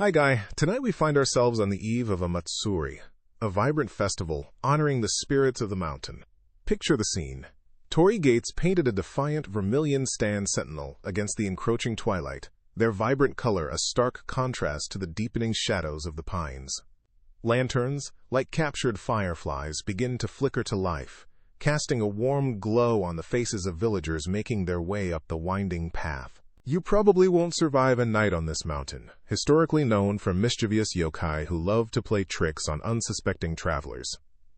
Hi Guy, tonight we find ourselves on the eve of a Matsuri, a vibrant festival honoring the spirits of the mountain. Picture the scene. Torii gates painted a defiant vermilion stand sentinel against the encroaching twilight, their vibrant color a stark contrast to the deepening shadows of the pines. Lanterns, like captured fireflies, begin to flicker to life, casting a warm glow on the faces of villagers making their way up the winding path. You probably won't survive a night on this mountain, historically known for mischievous yokai who love to play tricks on unsuspecting travelers.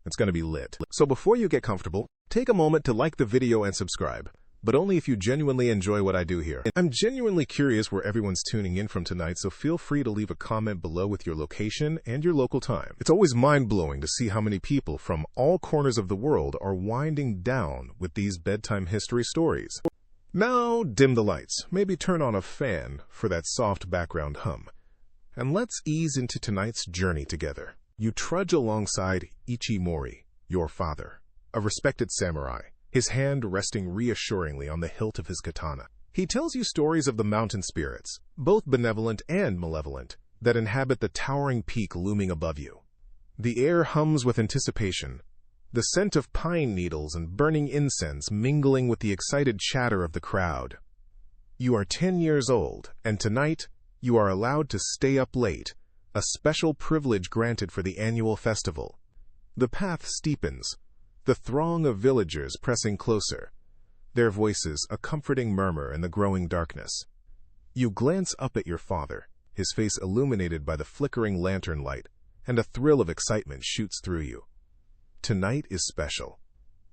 It's going to be lit. So before you get comfortable, take a moment to like the video and subscribe, but only if you genuinely enjoy what I do here. I'm genuinely curious where everyone's tuning in from tonight, so feel free to leave a comment below with your location and your local time. It's always mind-blowing to see how many people from all corners of the world are winding down with these bedtime history stories. Now, dim the lights, maybe turn on a fan for that soft background hum, and let's ease into tonight's journey together. You trudge alongside Ichimori, your father, a respected samurai, his hand resting reassuringly on the hilt of his katana. He tells you stories of the mountain spirits, both benevolent and malevolent, that inhabit the towering peak looming above you. The air hums with anticipation, the scent of pine needles and burning incense mingling with the excited chatter of the crowd. You are 10 years old, and tonight you are allowed to stay up late, a special privilege granted for the annual festival. The path steepens, the throng of villagers pressing closer, their voices a comforting murmur in the growing darkness. You glance up at your father, his face illuminated by the flickering lantern light, and a thrill of excitement shoots through you. Tonight is special.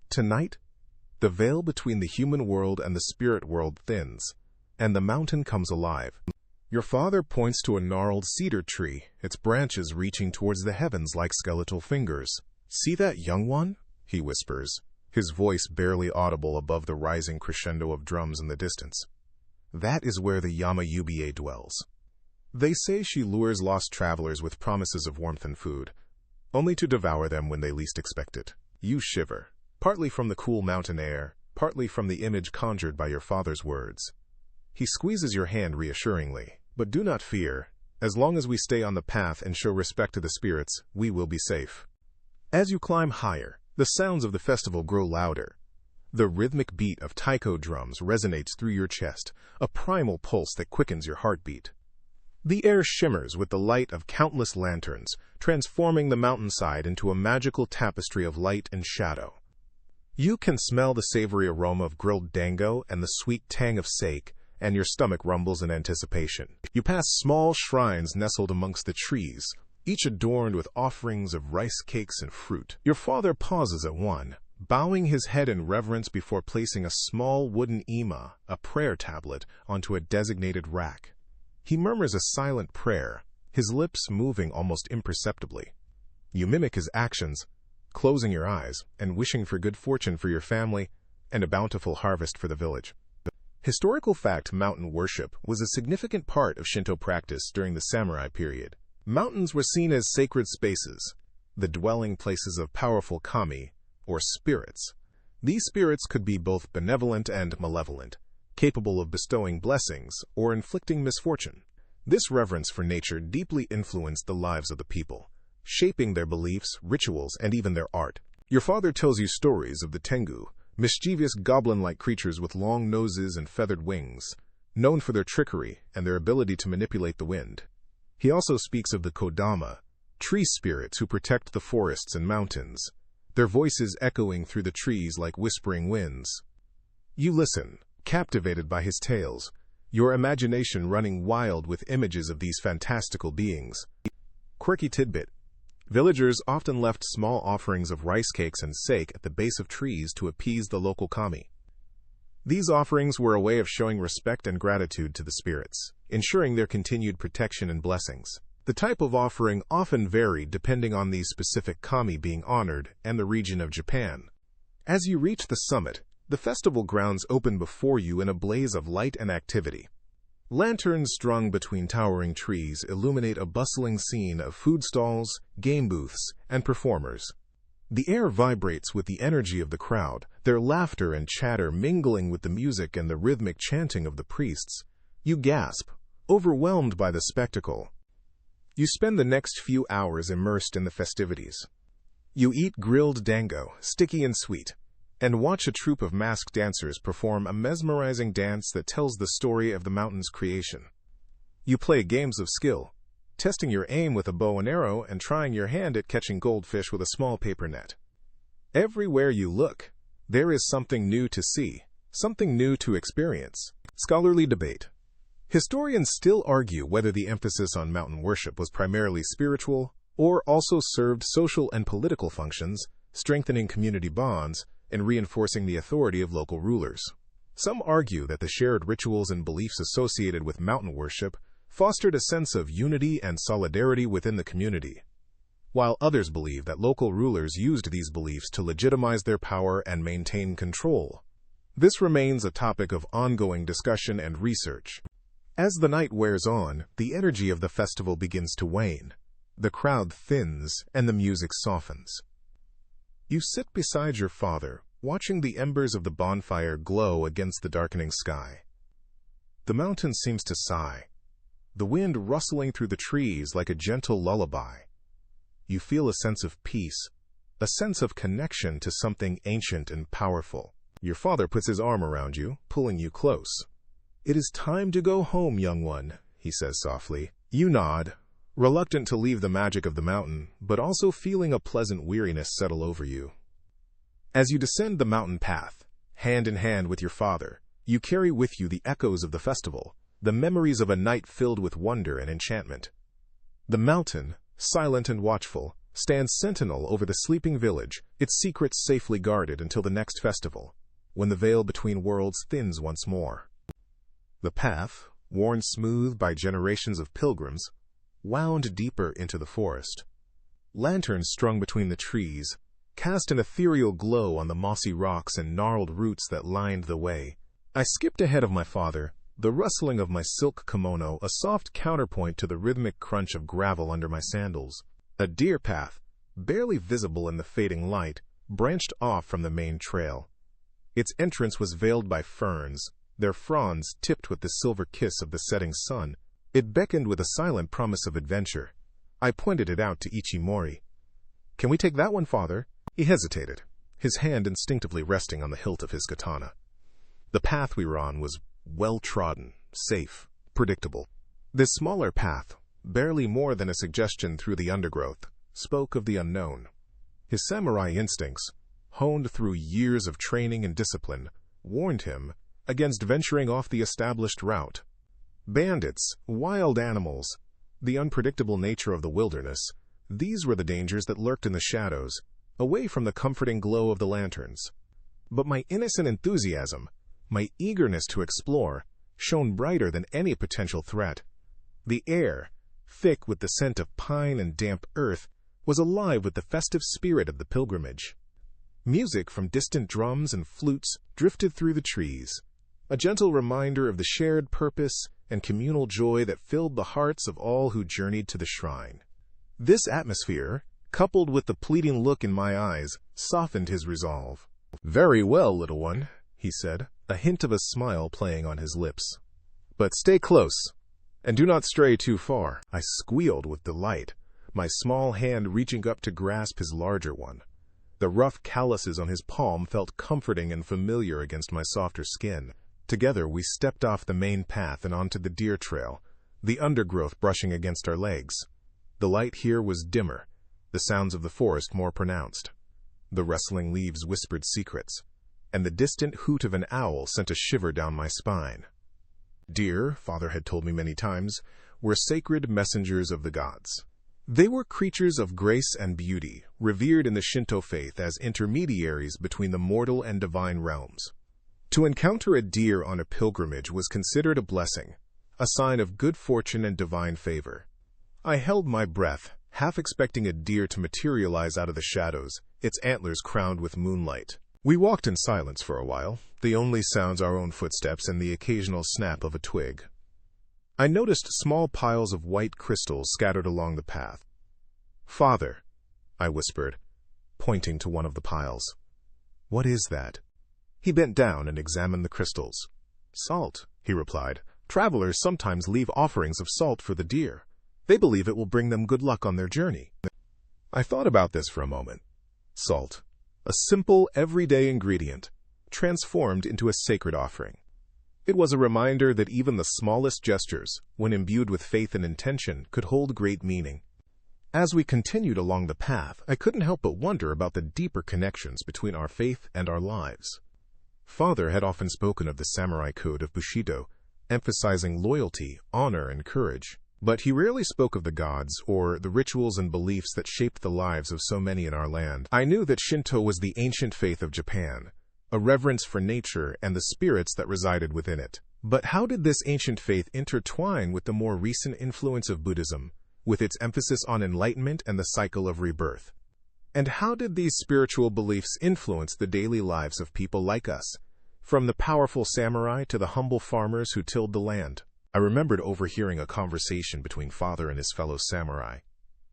Tonight, the veil between the human world and the spirit world thins, and the mountain comes alive. Your father points to a gnarled cedar tree, its branches reaching towards the heavens like skeletal fingers. "See that young one?" he whispers, his voice barely audible above the rising crescendo of drums in the distance. "That is where the Yama-Yubiye dwells. They say she lures lost travelers with promises of warmth and food, only to devour them when they least expect it." You shiver, partly from the cool mountain air, partly from the image conjured by your father's words. He squeezes your hand reassuringly. "But do not fear. As long as we stay on the path and show respect to the spirits, we will be safe." As you climb higher, the sounds of the festival grow louder. The rhythmic beat of taiko drums resonates through your chest, a primal pulse that quickens your heartbeat. The air shimmers with the light of countless lanterns, transforming the mountainside into a magical tapestry of light and shadow. You can smell the savory aroma of grilled dango and the sweet tang of sake, and your stomach rumbles in anticipation. You pass small shrines nestled amongst the trees, each adorned with offerings of rice cakes and fruit. Your father pauses at one, bowing his head in reverence before placing a small wooden ima, a prayer tablet, onto a designated rack. He murmurs a silent prayer, his lips moving almost imperceptibly. You mimic his actions, closing your eyes and wishing for good fortune for your family and a bountiful harvest for the village. Historical fact: mountain worship was a significant part of Shinto practice during the samurai period. Mountains were seen as sacred spaces, the dwelling places of powerful kami, or spirits. These spirits could be both benevolent and malevolent, capable of bestowing blessings or inflicting misfortune. This reverence for nature deeply influenced the lives of the people, shaping their beliefs, rituals, and even their art. Your father tells you stories of the tengu, mischievous goblin-like creatures with long noses and feathered wings, known for their trickery and their ability to manipulate the wind. He also speaks of the kodama, tree spirits who protect the forests and mountains, their voices echoing through the trees like whispering winds. You listen, captivated by his tales, your imagination running wild with images of these fantastical beings. Quirky tidbit: villagers often left small offerings of rice cakes and sake at the base of trees to appease the local kami. These offerings were a way of showing respect and gratitude to the spirits, ensuring their continued protection and blessings. The type of offering often varied depending on the specific kami being honored and the region of Japan. As you reach the summit, the festival grounds open before you in a blaze of light and activity. Lanterns strung between towering trees illuminate a bustling scene of food stalls, game booths, and performers. The air vibrates with the energy of the crowd, their laughter and chatter mingling with the music and the rhythmic chanting of the priests. You gasp, overwhelmed by the spectacle. You spend the next few hours immersed in the festivities. You eat grilled dango, sticky and sweet, and watch a troupe of masked dancers perform a mesmerizing dance that tells the story of the mountain's creation. You play games of skill, testing your aim with a bow and arrow and trying your hand at catching goldfish with a small paper net. Everywhere you look, there is something new to see, something new to experience. Scholarly debate. Historians still argue whether the emphasis on mountain worship was primarily spiritual or also served social and political functions, strengthening community bonds and reinforcing the authority of local rulers. Some argue that the shared rituals and beliefs associated with mountain worship fostered a sense of unity and solidarity within the community, while others believe that local rulers used these beliefs to legitimize their power and maintain control. This remains a topic of ongoing discussion and research. As the night wears on, the energy of the festival begins to wane. The crowd thins and the music softens. You sit beside your father, watching the embers of the bonfire glow against the darkening sky. The mountain seems to sigh, the wind rustling through the trees like a gentle lullaby. You feel a sense of peace, a sense of connection to something ancient and powerful. Your father puts his arm around you, pulling you close. "It is time to go home, young one," he says softly. You nod, reluctant to leave the magic of the mountain, but also feeling a pleasant weariness settle over you. As you descend the mountain path, hand in hand with your father, you carry with you the echoes of the festival, the memories of a night filled with wonder and enchantment. The mountain, silent and watchful, stands sentinel over the sleeping village, its secrets safely guarded until the next festival, when the veil between worlds thins once more. The path, worn smooth by generations of pilgrims, wound deeper into the forest. Lanterns strung between the trees cast an ethereal glow on the mossy rocks and gnarled roots that lined the way. I skipped ahead of my father, the rustling of my silk kimono a soft counterpoint to the rhythmic crunch of gravel under my sandals. A deer path, barely visible in the fading light, branched off from the main trail. Its entrance was veiled by ferns, their fronds tipped with the silver kiss of the setting sun. It beckoned with a silent promise of adventure. I pointed it out to Ichimori. "Can we take that one, father?" He hesitated, his hand instinctively resting on the hilt of his katana. The path we were on was well-trodden, safe, predictable. This smaller path, barely more than a suggestion through the undergrowth, spoke of the unknown. His samurai instincts, honed through years of training and discipline, warned him against venturing off the established route. Bandits, wild animals, the unpredictable nature of the wilderness, these were the dangers that lurked in the shadows, away from the comforting glow of the lanterns. But my innocent enthusiasm, my eagerness to explore, shone brighter than any potential threat. The air, thick with the scent of pine and damp earth, was alive with the festive spirit of the pilgrimage. Music from distant drums and flutes drifted through the trees, a gentle reminder of the shared purpose and communal joy that filled the hearts of all who journeyed to the shrine. This atmosphere, coupled with the pleading look in my eyes, softened his resolve. "Very well, little one," he said, a hint of a smile playing on his lips. "But stay close, and do not stray too far." I squealed with delight, my small hand reaching up to grasp his larger one. The rough calluses on his palm felt comforting and familiar against my softer skin. Together we stepped off the main path and onto the deer trail, the undergrowth brushing against our legs. The light here was dimmer, the sounds of the forest more pronounced. The rustling leaves whispered secrets, and the distant hoot of an owl sent a shiver down my spine. Deer, father had told me many times, were sacred messengers of the gods. They were creatures of grace and beauty, revered in the Shinto faith as intermediaries between the mortal and divine realms. To encounter a deer on a pilgrimage was considered a blessing, a sign of good fortune and divine favor. I held my breath, half expecting a deer to materialize out of the shadows, its antlers crowned with moonlight. We walked in silence for a while, the only sounds our own footsteps and the occasional snap of a twig. I noticed small piles of white crystals scattered along the path. "Father," I whispered, pointing to one of the piles. "What is that?" He bent down and examined the crystals. "Salt," he replied. "Travelers sometimes leave offerings of salt for the deer. They believe it will bring them good luck on their journey. I thought about this for a moment. Salt, a simple, everyday ingredient, transformed into a sacred offering. It was a reminder that even the smallest gestures, when imbued with faith and intention, could hold great meaning. As we continued along the path, I couldn't help but wonder about the deeper connections between our faith and our lives. Father had often spoken of the samurai code of Bushido, emphasizing loyalty, honor, and courage. But he rarely spoke of the gods or the rituals and beliefs that shaped the lives of so many in our land. I knew that Shinto was the ancient faith of Japan, a reverence for nature and the spirits that resided within it. But how did this ancient faith intertwine with the more recent influence of Buddhism, with its emphasis on enlightenment and the cycle of rebirth? And how did these spiritual beliefs influence the daily lives of people like us, from the powerful samurai to the humble farmers who tilled the land? I remembered overhearing a conversation between Father and his fellow samurai,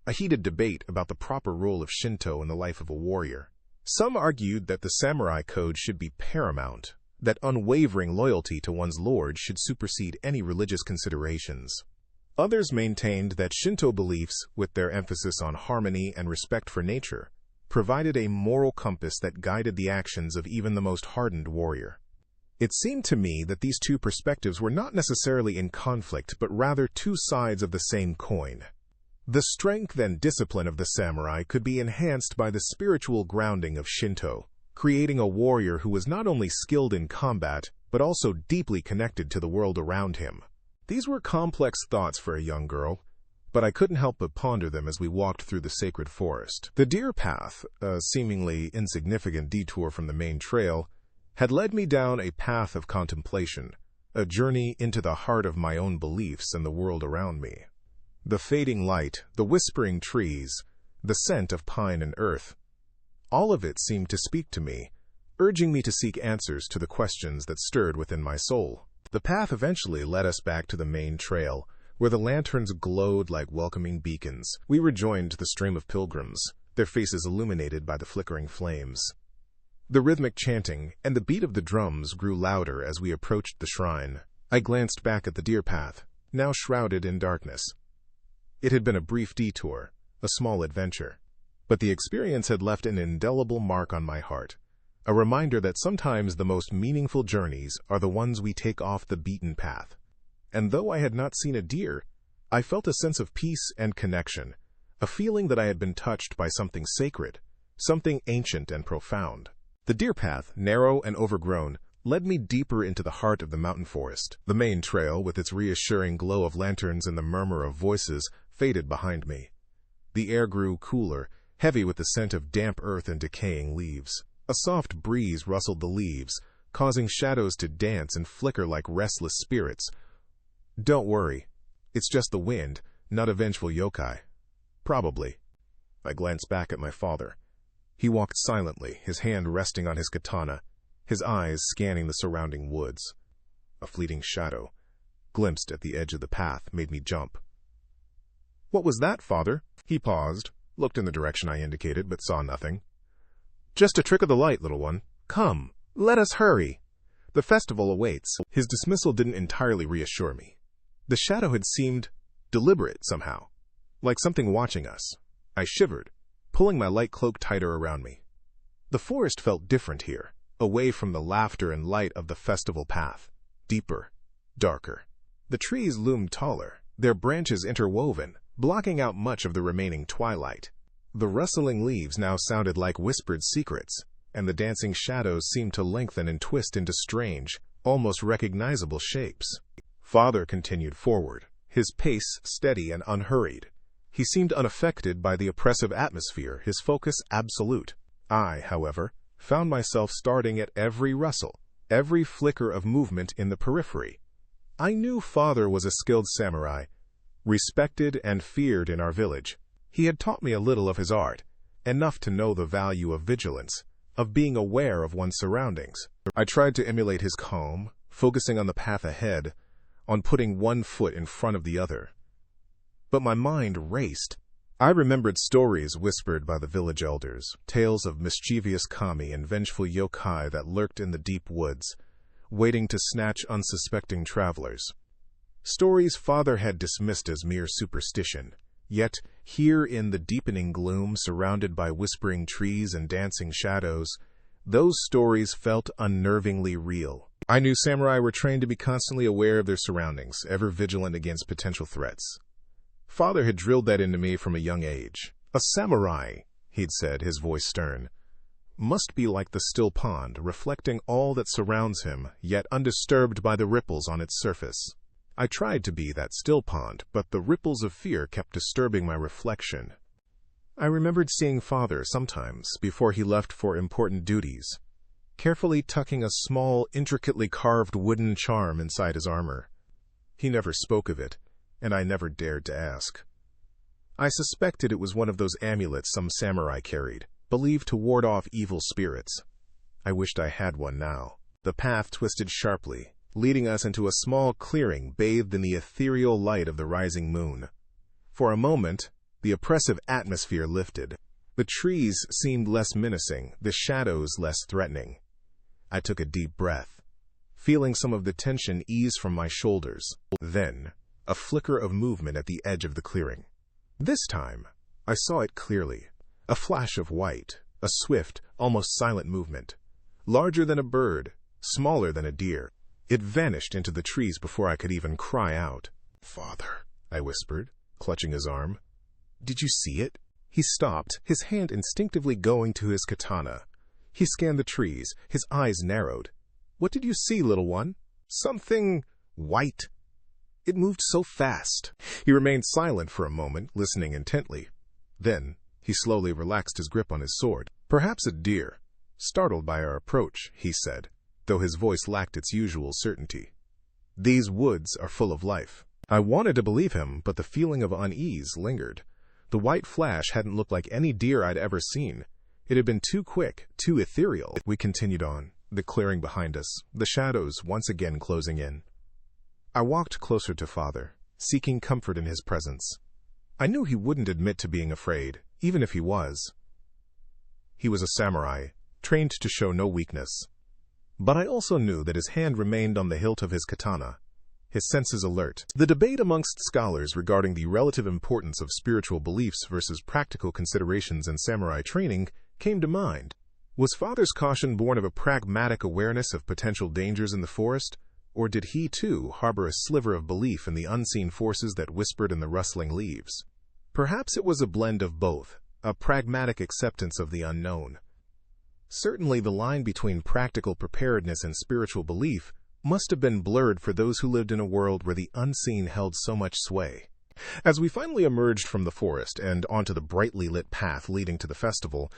a heated debate about the proper role of Shinto in the life of a warrior. Some argued that the samurai code should be paramount, that unwavering loyalty to one's lord should supersede any religious considerations. Others maintained that Shinto beliefs, with their emphasis on harmony and respect for nature, provided a moral compass that guided the actions of even the most hardened warrior. It seemed to me that these two perspectives were not necessarily in conflict, but rather two sides of the same coin. The strength and discipline of the samurai could be enhanced by the spiritual grounding of Shinto, creating a warrior who was not only skilled in combat, but also deeply connected to the world around him. These were complex thoughts for a young girl, but I couldn't help but ponder them as we walked through the sacred forest. The deer path, a seemingly insignificant detour from the main trail, had led me down a path of contemplation, a journey into the heart of my own beliefs and the world around me. The fading light, the whispering trees, the scent of pine and earth, all of it seemed to speak to me, urging me to seek answers to the questions that stirred within my soul. The path eventually led us back to the main trail, where the lanterns glowed like welcoming beacons. We rejoined the stream of pilgrims, their faces illuminated by the flickering flames. The rhythmic chanting and the beat of the drums grew louder as we approached the shrine. I glanced back at the deer path, now shrouded in darkness. It had been a brief detour, a small adventure, but the experience had left an indelible mark on my heart, a reminder that sometimes the most meaningful journeys are the ones we take off the beaten path. And though I had not seen a deer, I felt a sense of peace and connection, a feeling that I had been touched by something sacred, something ancient and profound. The deer path, narrow and overgrown, led me deeper into the heart of the mountain forest. The main trail, with its reassuring glow of lanterns and the murmur of voices, faded behind me. The air grew cooler, heavy with the scent of damp earth and decaying leaves. A soft breeze rustled the leaves, causing shadows to dance and flicker like restless spirits. "Don't worry. It's just the wind, not a vengeful yokai." "Probably." I glanced back at my father. He walked silently, his hand resting on his katana, his eyes scanning the surrounding woods. A fleeting shadow, glimpsed at the edge of the path, made me jump. "What was that, father?" He paused, looked in the direction I indicated, but saw nothing. "Just a trick of the light, little one. Come, let us hurry. The festival awaits." His dismissal didn't entirely reassure me. The shadow had seemed deliberate somehow, like something watching us. I shivered, pulling my light cloak tighter around me. The forest felt different here, away from the laughter and light of the festival path. Deeper, darker. The trees loomed taller, their branches interwoven, blocking out much of the remaining twilight. The rustling leaves now sounded like whispered secrets, and the dancing shadows seemed to lengthen and twist into strange, almost recognizable shapes. Father continued forward, his pace steady and unhurried. He seemed unaffected by the oppressive atmosphere, his focus absolute. I, however, found myself starting at every rustle, every flicker of movement in the periphery. I knew Father was a skilled samurai, respected and feared in our village. He had taught me a little of his art, enough to know the value of vigilance, of being aware of one's surroundings. I tried to emulate his calm, focusing on the path ahead, on putting one foot in front of the other. But my mind raced. I remembered stories whispered by the village elders, tales of mischievous kami and vengeful yokai that lurked in the deep woods, waiting to snatch unsuspecting travelers. Stories father had dismissed as mere superstition. Yet, here in the deepening gloom, surrounded by whispering trees and dancing shadows, those stories felt unnervingly real. I knew samurai were trained to be constantly aware of their surroundings, ever vigilant against potential threats. Father had drilled that into me from a young age. A samurai, he'd said, his voice stern, must be like the still pond, reflecting all that surrounds him, yet undisturbed by the ripples on its surface. I tried to be that still pond, but the ripples of fear kept disturbing my reflection. I remembered seeing father sometimes, before he left for important duties, carefully tucking a small, intricately carved wooden charm inside his armor. He never spoke of it, and I never dared to ask. I suspected it was one of those amulets some samurai carried, believed to ward off evil spirits. I wished I had one now. The path twisted sharply, leading us into a small clearing bathed in the ethereal light of the rising moon. For a moment, the oppressive atmosphere lifted. The trees seemed less menacing, the shadows less threatening. I took a deep breath, feeling some of the tension ease from my shoulders. Then, a flicker of movement at the edge of the clearing. This time, I saw it clearly. A flash of white, a swift, almost silent movement. Larger than a bird, smaller than a deer. It vanished into the trees before I could even cry out. "Father," I whispered, clutching his arm. "Did you see it?" He stopped, his hand instinctively going to his katana. He scanned the trees, his eyes narrowed. "What did you see, little one?" "Something white. It moved so fast." He remained silent for a moment, listening intently. Then, he slowly relaxed his grip on his sword. "Perhaps a deer, startled by our approach," he said, though his voice lacked its usual certainty. "These woods are full of life." I wanted to believe him, but the feeling of unease lingered. The white flash hadn't looked like any deer I'd ever seen. It had been too quick, too ethereal. We continued on, the clearing behind us, the shadows once again closing in. I walked closer to father, seeking comfort in his presence. I knew he wouldn't admit to being afraid, even if he was. He was a samurai, trained to show no weakness. But I also knew that his hand remained on the hilt of his katana, his senses alert. The debate amongst scholars regarding the relative importance of spiritual beliefs versus practical considerations in samurai training came to mind. Was father's caution born of a pragmatic awareness of potential dangers in the forest, or did he, too, harbor a sliver of belief in the unseen forces that whispered in the rustling leaves? Perhaps it was a blend of both, a pragmatic acceptance of the unknown. Certainly the line between practical preparedness and spiritual belief must have been blurred for those who lived in a world where the unseen held so much sway. As we finally emerged from the forest and onto the brightly lit path leading to the festival,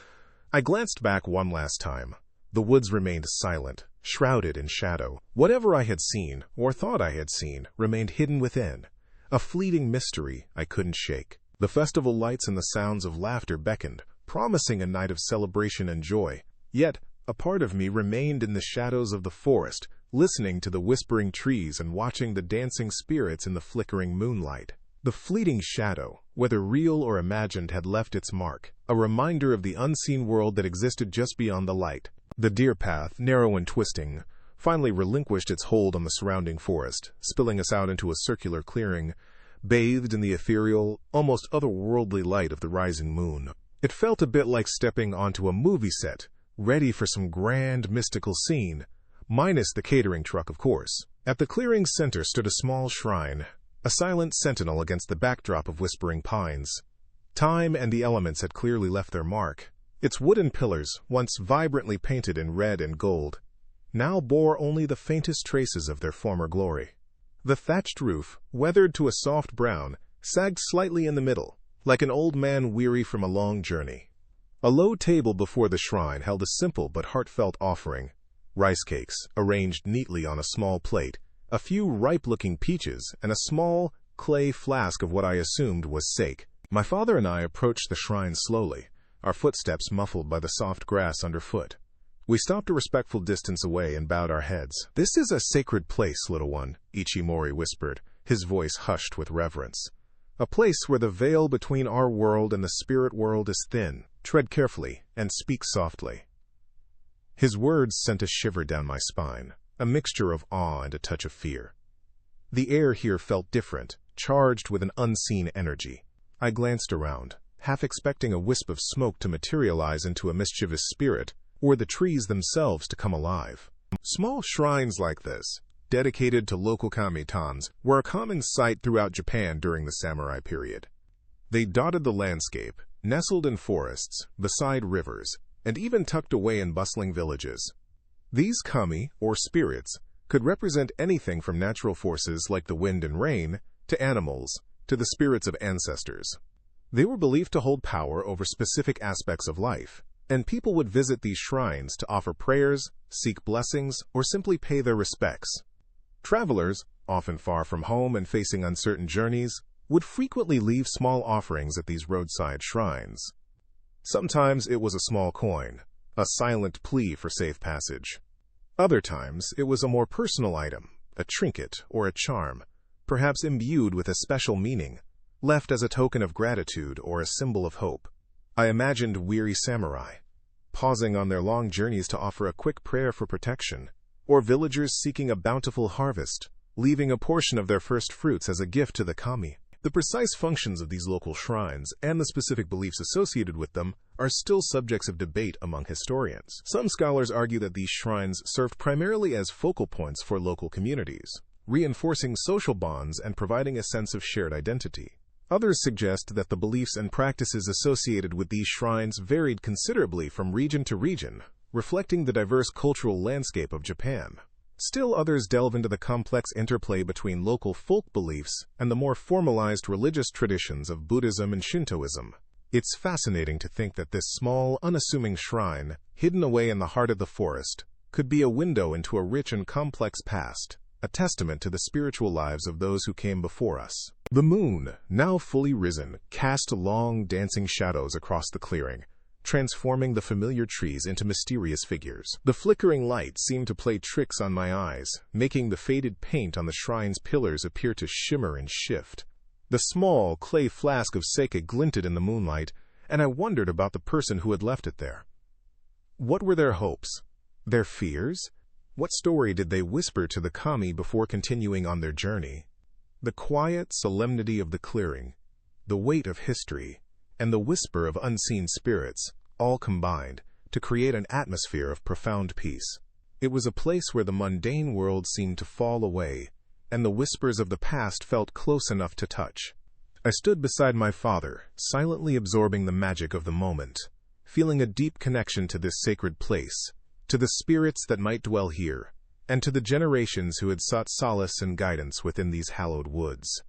I glanced back one last time. The woods remained silent, shrouded in shadow. Whatever I had seen, or thought I had seen, remained hidden within, a fleeting mystery I couldn't shake. The festival lights and the sounds of laughter beckoned, promising a night of celebration and joy. Yet, a part of me remained in the shadows of the forest, listening to the whispering trees and watching the dancing spirits in the flickering moonlight. The fleeting shadow, whether real or imagined, had left its mark, a reminder of the unseen world that existed just beyond the light. The deer path, narrow and twisting, finally relinquished its hold on the surrounding forest, spilling us out into a circular clearing, bathed in the ethereal, almost otherworldly light of the rising moon. It felt a bit like stepping onto a movie set, ready for some grand mystical scene, minus the catering truck, of course. At the clearing's center stood a small shrine, a silent sentinel against the backdrop of whispering pines. Time and the elements had clearly left their mark. Its wooden pillars, once vibrantly painted in red and gold, now bore only the faintest traces of their former glory. The thatched roof, weathered to a soft brown, sagged slightly in the middle, like an old man weary from a long journey. A low table before the shrine held a simple but heartfelt offering: rice cakes, arranged neatly on a small plate, a few ripe-looking peaches, and a small, clay flask of what I assumed was sake. My father and I approached the shrine slowly, our footsteps muffled by the soft grass underfoot. We stopped a respectful distance away and bowed our heads. "This is a sacred place, little one," Ichimori whispered, his voice hushed with reverence. "A place where the veil between our world and the spirit world is thin. Tread carefully and speak softly." His words sent a shiver down my spine, a mixture of awe and a touch of fear. The air here felt different, charged with an unseen energy. I glanced around, half expecting a wisp of smoke to materialize into a mischievous spirit, or the trees themselves to come alive. Small shrines like this, dedicated to local kami-tans, were a common sight throughout Japan during the samurai period. They dotted the landscape, nestled in forests, beside rivers, and even tucked away in bustling villages. These kami, or spirits, could represent anything from natural forces like the wind and rain, to animals, to the spirits of ancestors. They were believed to hold power over specific aspects of life, and people would visit these shrines to offer prayers, seek blessings, or simply pay their respects. Travelers, often far from home and facing uncertain journeys, would frequently leave small offerings at these roadside shrines. Sometimes it was a small coin, a silent plea for safe passage. Other times it was a more personal item, a trinket or a charm, perhaps imbued with a special meaning, left as a token of gratitude or a symbol of hope. I imagined weary samurai, pausing on their long journeys to offer a quick prayer for protection, or villagers seeking a bountiful harvest, leaving a portion of their first fruits as a gift to the kami. The precise functions of these local shrines and the specific beliefs associated with them are still subjects of debate among historians. Some scholars argue that these shrines served primarily as focal points for local communities, reinforcing social bonds and providing a sense of shared identity. Others suggest that the beliefs and practices associated with these shrines varied considerably from region to region, reflecting the diverse cultural landscape of Japan. Still others delve into the complex interplay between local folk beliefs and the more formalized religious traditions of Buddhism and Shintoism. It's fascinating to think that this small, unassuming shrine, hidden away in the heart of the forest, could be a window into a rich and complex past, a testament to the spiritual lives of those who came before us. The moon, now fully risen, cast long, dancing shadows across the clearing, transforming the familiar trees into mysterious figures. The flickering light seemed to play tricks on my eyes, making the faded paint on the shrine's pillars appear to shimmer and shift. The small clay flask of sake glinted in the moonlight, and I wondered about the person who had left it there. What were their hopes? Their fears? What story did they whisper to the kami before continuing on their journey? The quiet solemnity of the clearing, the weight of history, and the whisper of unseen spirits, all combined to create an atmosphere of profound peace. It was a place where the mundane world seemed to fall away, and the whispers of the past felt close enough to touch. I stood beside my father, silently absorbing the magic of the moment, feeling a deep connection to this sacred place, to the spirits that might dwell here, and to the generations who had sought solace and guidance within these hallowed woods.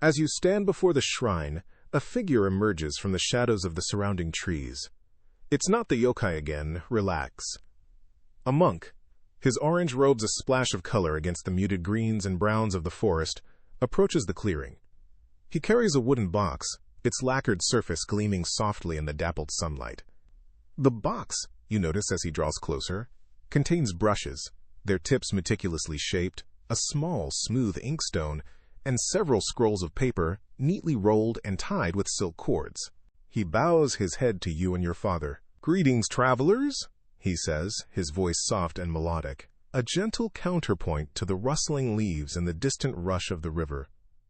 As you stand before the shrine, a figure emerges from the shadows of the surrounding trees. It's not the yokai again, relax. A monk, his orange robes a splash of color against the muted greens and browns of the forest, approaches the clearing. He carries a wooden box, its lacquered surface gleaming softly in the dappled sunlight. The box, you notice as he draws closer, contains brushes, their tips meticulously shaped, a small, smooth inkstone, and several scrolls of paper, neatly rolled and tied with silk cords. He bows his head to you and your father. "Greetings, travelers," he says, his voice soft and melodic, a gentle counterpoint to the rustling leaves and the distant rush of the river.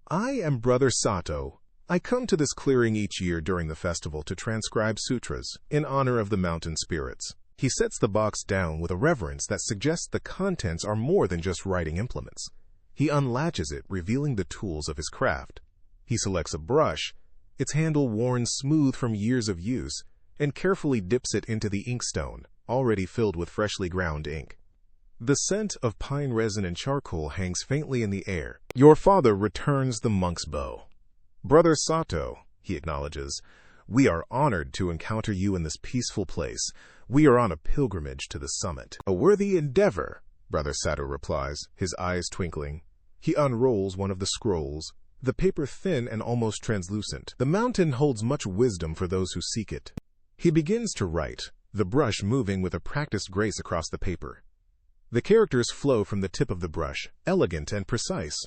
"I am Brother Sato. I come to this clearing each year during the festival to transcribe sutras in honor of the mountain spirits." He sets the box down with a reverence that suggests the contents are more than just writing implements. He unlatches it, revealing the tools of his craft. He selects a brush, its handle worn smooth from years of use, and carefully dips it into the inkstone, already filled with freshly ground ink. The scent of pine resin and charcoal hangs faintly in the air. Your father returns the monk's bow. "Brother Sato," he acknowledges, "we are honored to encounter you in this peaceful place. We are on a pilgrimage to the summit." "A worthy endeavor," Brother Sato replies, his eyes twinkling. He unrolls one of the scrolls, the paper thin and almost translucent. "The mountain holds much wisdom for those who seek it." He begins to write, the brush moving with a practiced grace across the paper. The characters flow from the tip of the brush, elegant and precise.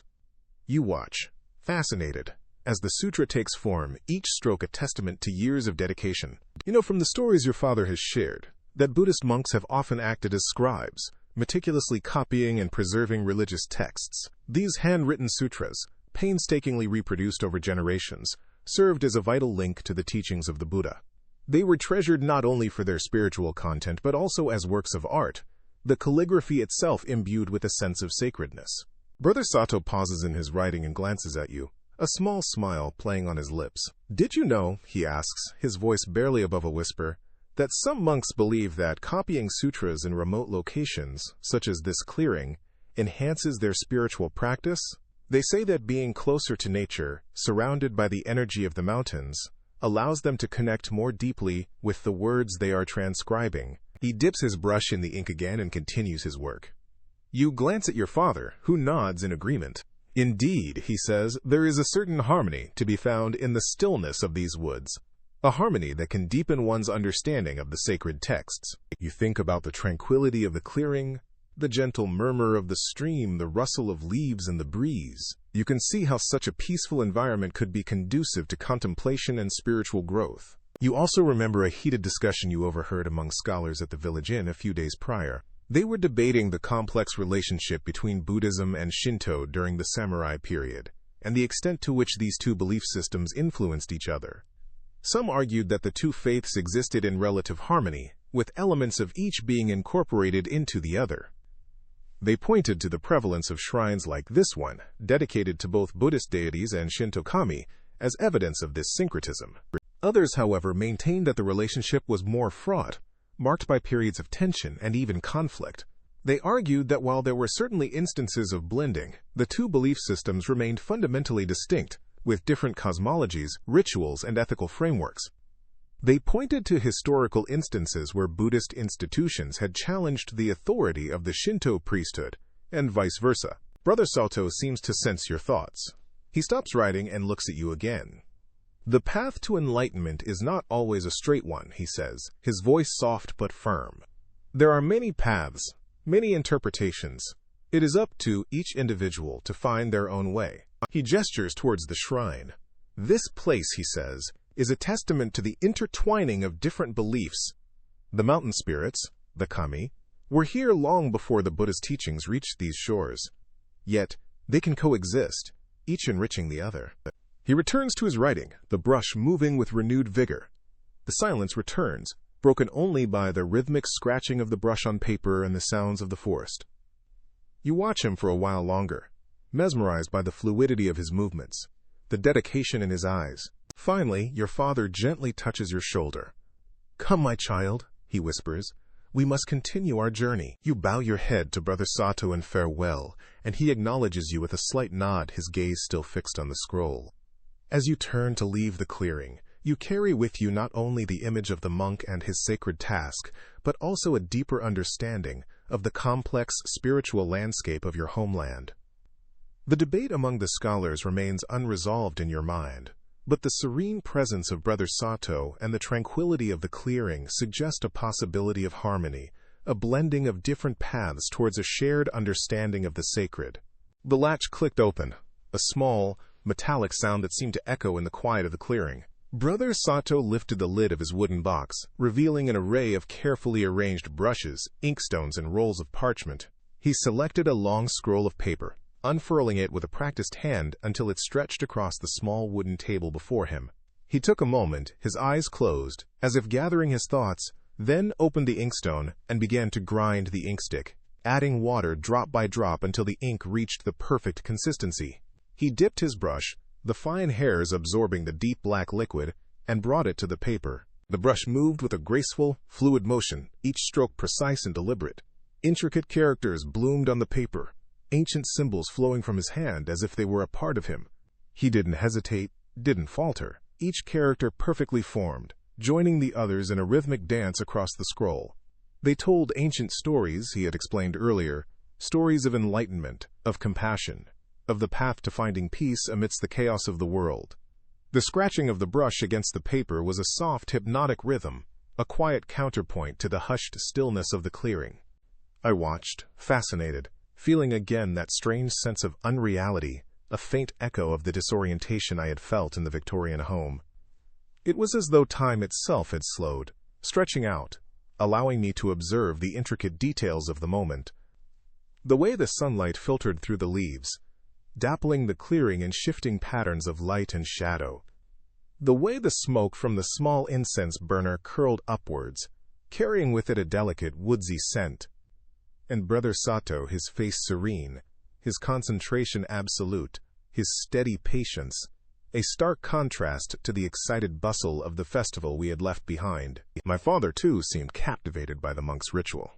You watch, fascinated, as the sutra takes form, each stroke a testament to years of dedication. You know from the stories your father has shared, that Buddhist monks have often acted as scribes, meticulously copying and preserving religious texts. These handwritten sutras, painstakingly reproduced over generations, served as a vital link to the teachings of the Buddha. They were treasured not only for their spiritual content but also as works of art, the calligraphy itself imbued with a sense of sacredness. Brother Sato pauses in his writing and glances at you, a small smile playing on his lips. "Did you know," he asks, his voice barely above a whisper, "that some monks believe that copying sutras in remote locations, such as this clearing, enhances their spiritual practice? They say that being closer to nature, surrounded by the energy of the mountains, allows them to connect more deeply with the words they are transcribing." He dips his brush in the ink again and continues his work. You glance at your father, who nods in agreement. "Indeed," he says, "there is a certain harmony to be found in the stillness of these woods, a harmony that can deepen one's understanding of the sacred texts. You think about the tranquility of the clearing, the gentle murmur of the stream, the rustle of leaves in the breeze. You can see how such a peaceful environment could be conducive to contemplation and spiritual growth. You also remember a heated discussion you overheard among scholars at the village inn a few days prior. They were debating the complex relationship between Buddhism and Shinto during the samurai period, and the extent to which these two belief systems influenced each other. Some argued that the two faiths existed in relative harmony, with elements of each being incorporated into the other. They pointed to the prevalence of shrines like this one, dedicated to both Buddhist deities and Shinto kami, as evidence of this syncretism. Others, however, maintained that the relationship was more fraught, marked by periods of tension and even conflict. They argued that while there were certainly instances of blending, the two belief systems remained fundamentally distinct, with different cosmologies, rituals, and ethical frameworks. They pointed to historical instances where Buddhist institutions had challenged the authority of the Shinto priesthood, and vice versa. Brother Sato seems to sense your thoughts. He stops writing and looks at you again. "The path to enlightenment is not always a straight one," he says, his voice soft but firm. "There are many paths, many interpretations. It is up to each individual to find their own way." He gestures towards the shrine. "This place," he says, "is a testament to the intertwining of different beliefs. The mountain spirits, the kami, were here long before the Buddha's teachings reached these shores. Yet, they can coexist, each enriching the other." He returns to his writing, the brush moving with renewed vigor. The silence returns, broken only by the rhythmic scratching of the brush on paper and the sounds of the forest. You watch him for a while longer, mesmerized by the fluidity of his movements, the dedication in his eyes. Finally, your father gently touches your shoulder. "Come, my child," he whispers. "We must continue our journey." You bow your head to Brother Sato in farewell, and he acknowledges you with a slight nod, his gaze still fixed on the scroll. As you turn to leave the clearing, you carry with you not only the image of the monk and his sacred task, but also a deeper understanding of the complex spiritual landscape of your homeland. The debate among the scholars remains unresolved in your mind, but the serene presence of Brother Sato and the tranquility of the clearing suggest a possibility of harmony, a blending of different paths towards a shared understanding of the sacred. The latch clicked open, a small, metallic sound that seemed to echo in the quiet of the clearing. Brother Sato lifted the lid of his wooden box, revealing an array of carefully arranged brushes, inkstones, and rolls of parchment. He selected a long scroll of paper, unfurling it with a practiced hand until it stretched across the small wooden table before him. He took a moment, his eyes closed, as if gathering his thoughts, then opened the inkstone and began to grind the inkstick, adding water drop by drop until the ink reached the perfect consistency. He dipped his brush, the fine hairs absorbing the deep black liquid, and brought it to the paper. The brush moved with a graceful, fluid motion, each stroke precise and deliberate. Intricate characters bloomed on the paper, ancient symbols flowing from his hand as if they were a part of him. He didn't hesitate, didn't falter, each character perfectly formed, joining the others in a rhythmic dance across the scroll. They told ancient stories, he had explained earlier, stories of enlightenment, of compassion, of the path to finding peace amidst the chaos of the world. The scratching of the brush against the paper was a soft, hypnotic rhythm, a quiet counterpoint to the hushed stillness of the clearing. I watched, fascinated, feeling again that strange sense of unreality, a faint echo of the disorientation I had felt in the Victorian home. It was as though time itself had slowed, stretching out, allowing me to observe the intricate details of the moment, The way the sunlight filtered through the leaves, dappling the clearing in shifting patterns of light and shadow. The way the smoke from the small incense burner curled upwards, carrying with it a delicate woodsy scent. And Brother Sato, his face serene, his concentration absolute, his steady patience, a stark contrast to the excited bustle of the festival we had left behind. My father, too, seemed captivated by the monk's ritual.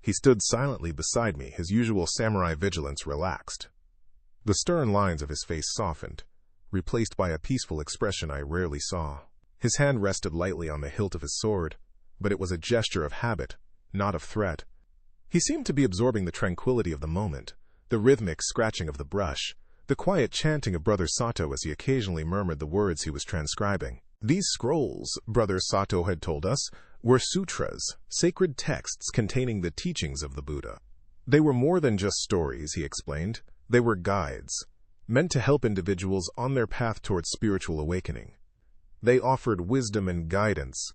He stood silently beside me, his usual samurai vigilance relaxed. The stern lines of his face softened, replaced by a peaceful expression I rarely saw. His hand rested lightly on the hilt of his sword, but it was a gesture of habit, not of threat. He seemed to be absorbing the tranquility of the moment, the rhythmic scratching of the brush, the quiet chanting of Brother Sato as he occasionally murmured the words he was transcribing. These scrolls, Brother Sato had told us, were sutras, sacred texts containing the teachings of the Buddha. They were more than just stories, he explained. They were guides, meant to help individuals on their path towards spiritual awakening. They offered wisdom and guidance,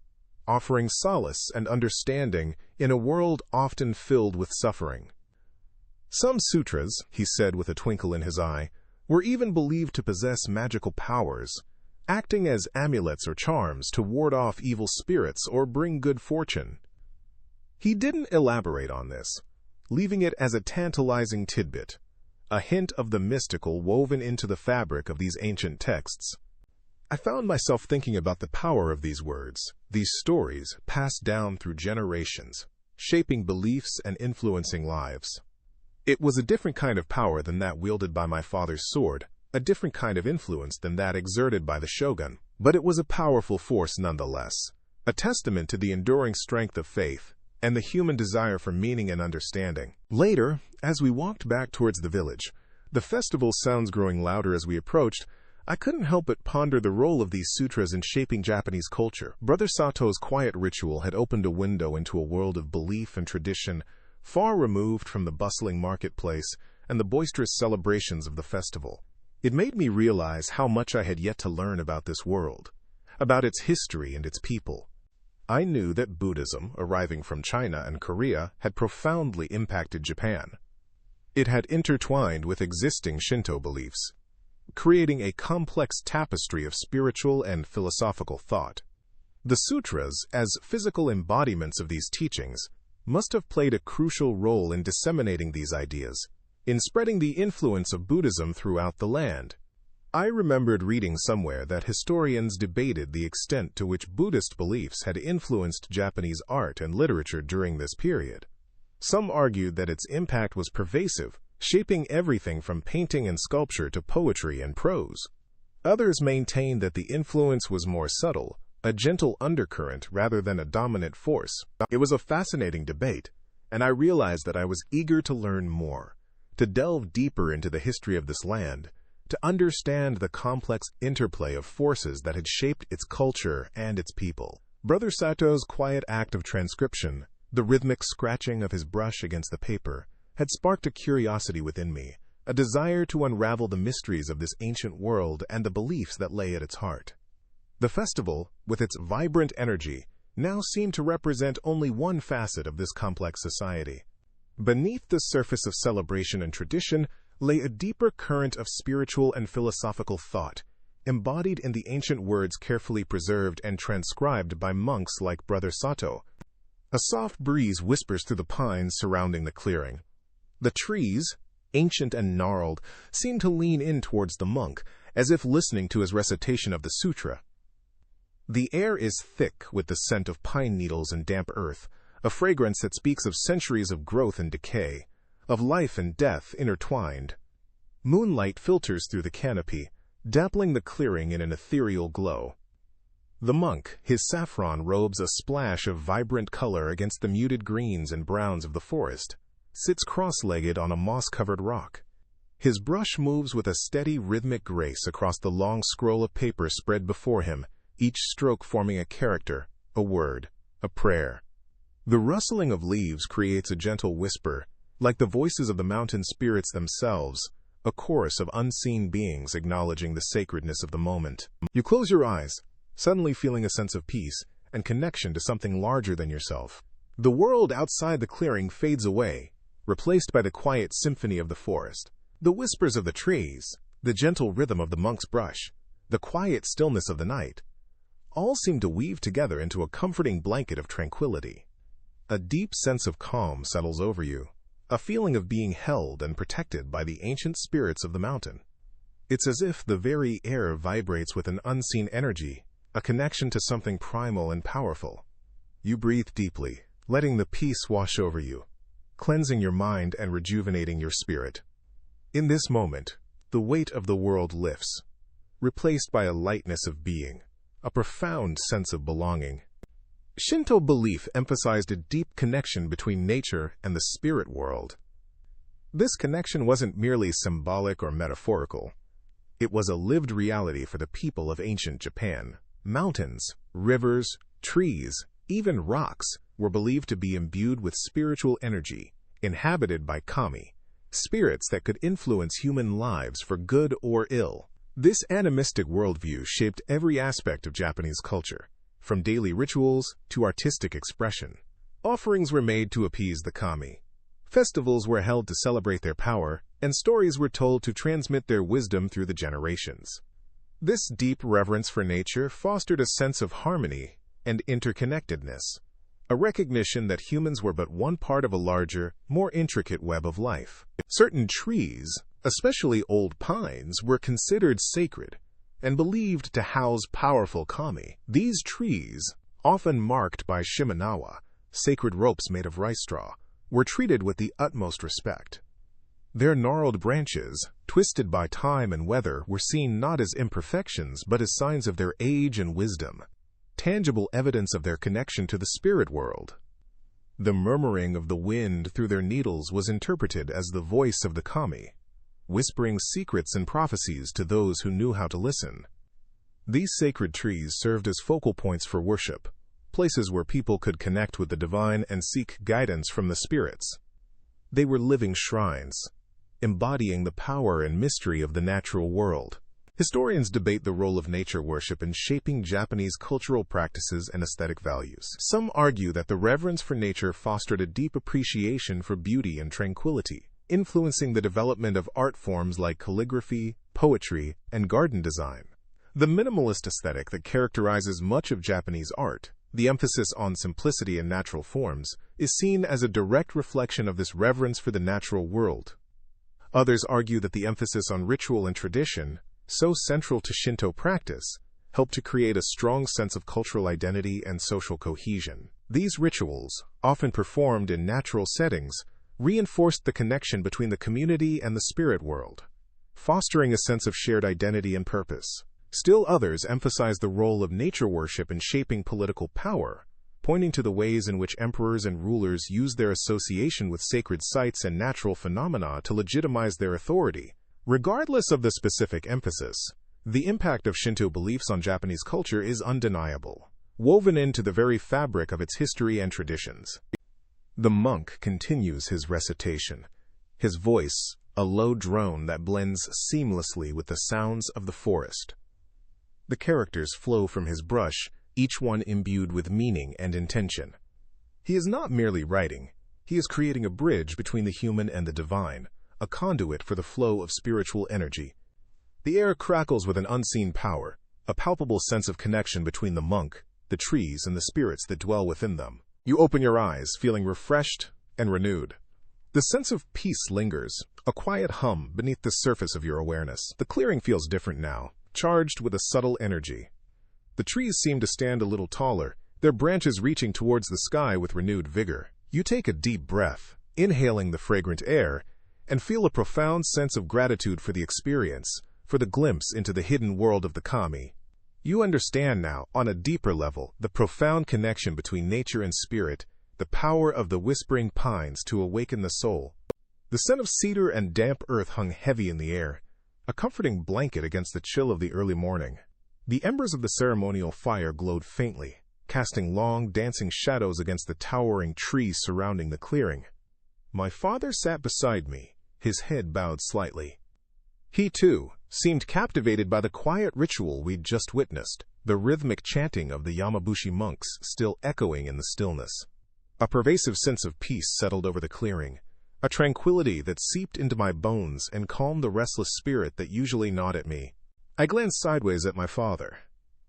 offering solace and understanding in a world often filled with suffering. Some sutras, he said with a twinkle in his eye, were even believed to possess magical powers, acting as amulets or charms to ward off evil spirits or bring good fortune. He didn't elaborate on this, leaving it as a tantalizing tidbit, a hint of the mystical woven into the fabric of these ancient texts. I found myself thinking about the power of these words, these stories passed down through generations, shaping beliefs and influencing lives. It was a different kind of power than that wielded by my father's sword, a different kind of influence than that exerted by the shogun, but it was a powerful force nonetheless, a testament to the enduring strength of faith and the human desire for meaning and understanding. Later, as we walked back towards the village, the festival sounds growing louder as we approached, I couldn't help but ponder the role of these sutras in shaping Japanese culture. Brother Sato's quiet ritual had opened a window into a world of belief and tradition, far removed from the bustling marketplace and the boisterous celebrations of the festival. It made me realize how much I had yet to learn about this world, about its history and its people. I knew that Buddhism, arriving from China and Korea, had profoundly impacted Japan. It had intertwined with existing Shinto beliefs, creating a complex tapestry of spiritual and philosophical thought. The sutras, as physical embodiments of these teachings, must have played a crucial role in disseminating these ideas, in spreading the influence of Buddhism throughout the land. I remembered reading somewhere that historians debated the extent to which Buddhist beliefs had influenced Japanese art and literature during this period. Some argued that its impact was pervasive, shaping everything from painting and sculpture to poetry and prose. Others maintained that the influence was more subtle, a gentle undercurrent rather than a dominant force. It was a fascinating debate, and I realized that I was eager to learn more, to delve deeper into the history of this land, to understand the complex interplay of forces that had shaped its culture and its people. Brother Sato's quiet act of transcription, the rhythmic scratching of his brush against the paper, had sparked a curiosity within me, a desire to unravel the mysteries of this ancient world and the beliefs that lay at its heart. The festival, with its vibrant energy, now seemed to represent only one facet of this complex society. Beneath the surface of celebration and tradition lay a deeper current of spiritual and philosophical thought, embodied in the ancient words carefully preserved and transcribed by monks like Brother Sato. A soft breeze whispers through the pines surrounding the clearing. The trees, ancient and gnarled, seem to lean in towards the monk, as if listening to his recitation of the sutra. The air is thick with the scent of pine needles and damp earth, a fragrance that speaks of centuries of growth and decay, of life and death intertwined. Moonlight filters through the canopy, dappling the clearing in an ethereal glow. The monk, his saffron robes a splash of vibrant color against the muted greens and browns of the forest, sits cross-legged on a moss-covered rock. His brush moves with a steady rhythmic grace across the long scroll of paper spread before him, each stroke forming a character, a word, a prayer. The rustling of leaves creates a gentle whisper, like the voices of the mountain spirits themselves, a chorus of unseen beings acknowledging the sacredness of the moment. You close your eyes, suddenly feeling a sense of peace and connection to something larger than yourself. The world outside the clearing fades away, replaced by the quiet symphony of the forest. The whispers of the trees, the gentle rhythm of the monk's brush, the quiet stillness of the night, all seem to weave together into a comforting blanket of tranquility. A deep sense of calm settles over you, a feeling of being held and protected by the ancient spirits of the mountain. It's as if the very air vibrates with an unseen energy, a connection to something primal and powerful. You breathe deeply, letting the peace wash over you, cleansing your mind and rejuvenating your spirit. In this moment, the weight of the world lifts, replaced by a lightness of being, a profound sense of belonging. Shinto belief emphasized a deep connection between nature and the spirit world. This connection wasn't merely symbolic or metaphorical. It was a lived reality for the people of ancient Japan. Mountains, rivers, trees, even rocks were believed to be imbued with spiritual energy, inhabited by kami, spirits that could influence human lives for good or ill. This animistic worldview shaped every aspect of Japanese culture, from daily rituals to artistic expression. Offerings were made to appease the kami. Festivals were held to celebrate their power, and stories were told to transmit their wisdom through the generations. This deep reverence for nature fostered a sense of harmony and interconnectedness, a recognition that humans were but one part of a larger, more intricate web of life. Certain trees, especially old pines, were considered sacred and believed to house powerful kami. These trees, often marked by shimenawa, sacred ropes made of rice straw, were treated with the utmost respect. Their gnarled branches, twisted by time and weather, were seen not as imperfections but as signs of their age and wisdom, tangible evidence of their connection to the spirit world. The murmuring of the wind through their needles was interpreted as the voice of the kami, whispering secrets and prophecies to those who knew how to listen. These sacred trees served as focal points for worship, places where people could connect with the divine and seek guidance from the spirits. They were living shrines, embodying the power and mystery of the natural world. Historians debate the role of nature worship in shaping Japanese cultural practices and aesthetic values. Some argue that the reverence for nature fostered a deep appreciation for beauty and tranquility, influencing the development of art forms like calligraphy, poetry, and garden design. The minimalist aesthetic that characterizes much of Japanese art, the emphasis on simplicity and natural forms, is seen as a direct reflection of this reverence for the natural world. Others argue that the emphasis on ritual and tradition, so central to Shinto practice, helped to create a strong sense of cultural identity and social cohesion. These rituals, often performed in natural settings, reinforced the connection between the community and the spirit world, fostering a sense of shared identity and purpose. Still others emphasize the role of nature worship in shaping political power, pointing to the ways in which emperors and rulers used their association with sacred sites and natural phenomena to legitimize their authority. Regardless of the specific emphasis, the impact of Shinto beliefs on Japanese culture is undeniable, woven into the very fabric of its history and traditions. The monk continues his recitation, his voice a low drone that blends seamlessly with the sounds of the forest. The characters flow from his brush, each one imbued with meaning and intention. He is not merely writing, he is creating a bridge between the human and the divine, a conduit for the flow of spiritual energy. The air crackles with an unseen power, a palpable sense of connection between the monk, the trees, and the spirits that dwell within them. You open your eyes, feeling refreshed and renewed. The sense of peace lingers, a quiet hum beneath the surface of your awareness. The clearing feels different now, charged with a subtle energy. The trees seem to stand a little taller, their branches reaching towards the sky with renewed vigor. You take a deep breath, inhaling the fragrant air, and feel a profound sense of gratitude for the experience, for the glimpse into the hidden world of the kami. You understand now, on a deeper level, the profound connection between nature and spirit, the power of the whispering pines to awaken the soul. The scent of cedar and damp earth hung heavy in the air, a comforting blanket against the chill of the early morning. The embers of the ceremonial fire glowed faintly, casting long, dancing shadows against the towering trees surrounding the clearing. My father sat beside me, his head bowed slightly. He, too, seemed captivated by the quiet ritual we'd just witnessed, the rhythmic chanting of the Yamabushi monks still echoing in the stillness. A pervasive sense of peace settled over the clearing, a tranquility that seeped into my bones and calmed the restless spirit that usually gnawed at me. I glanced sideways at my father.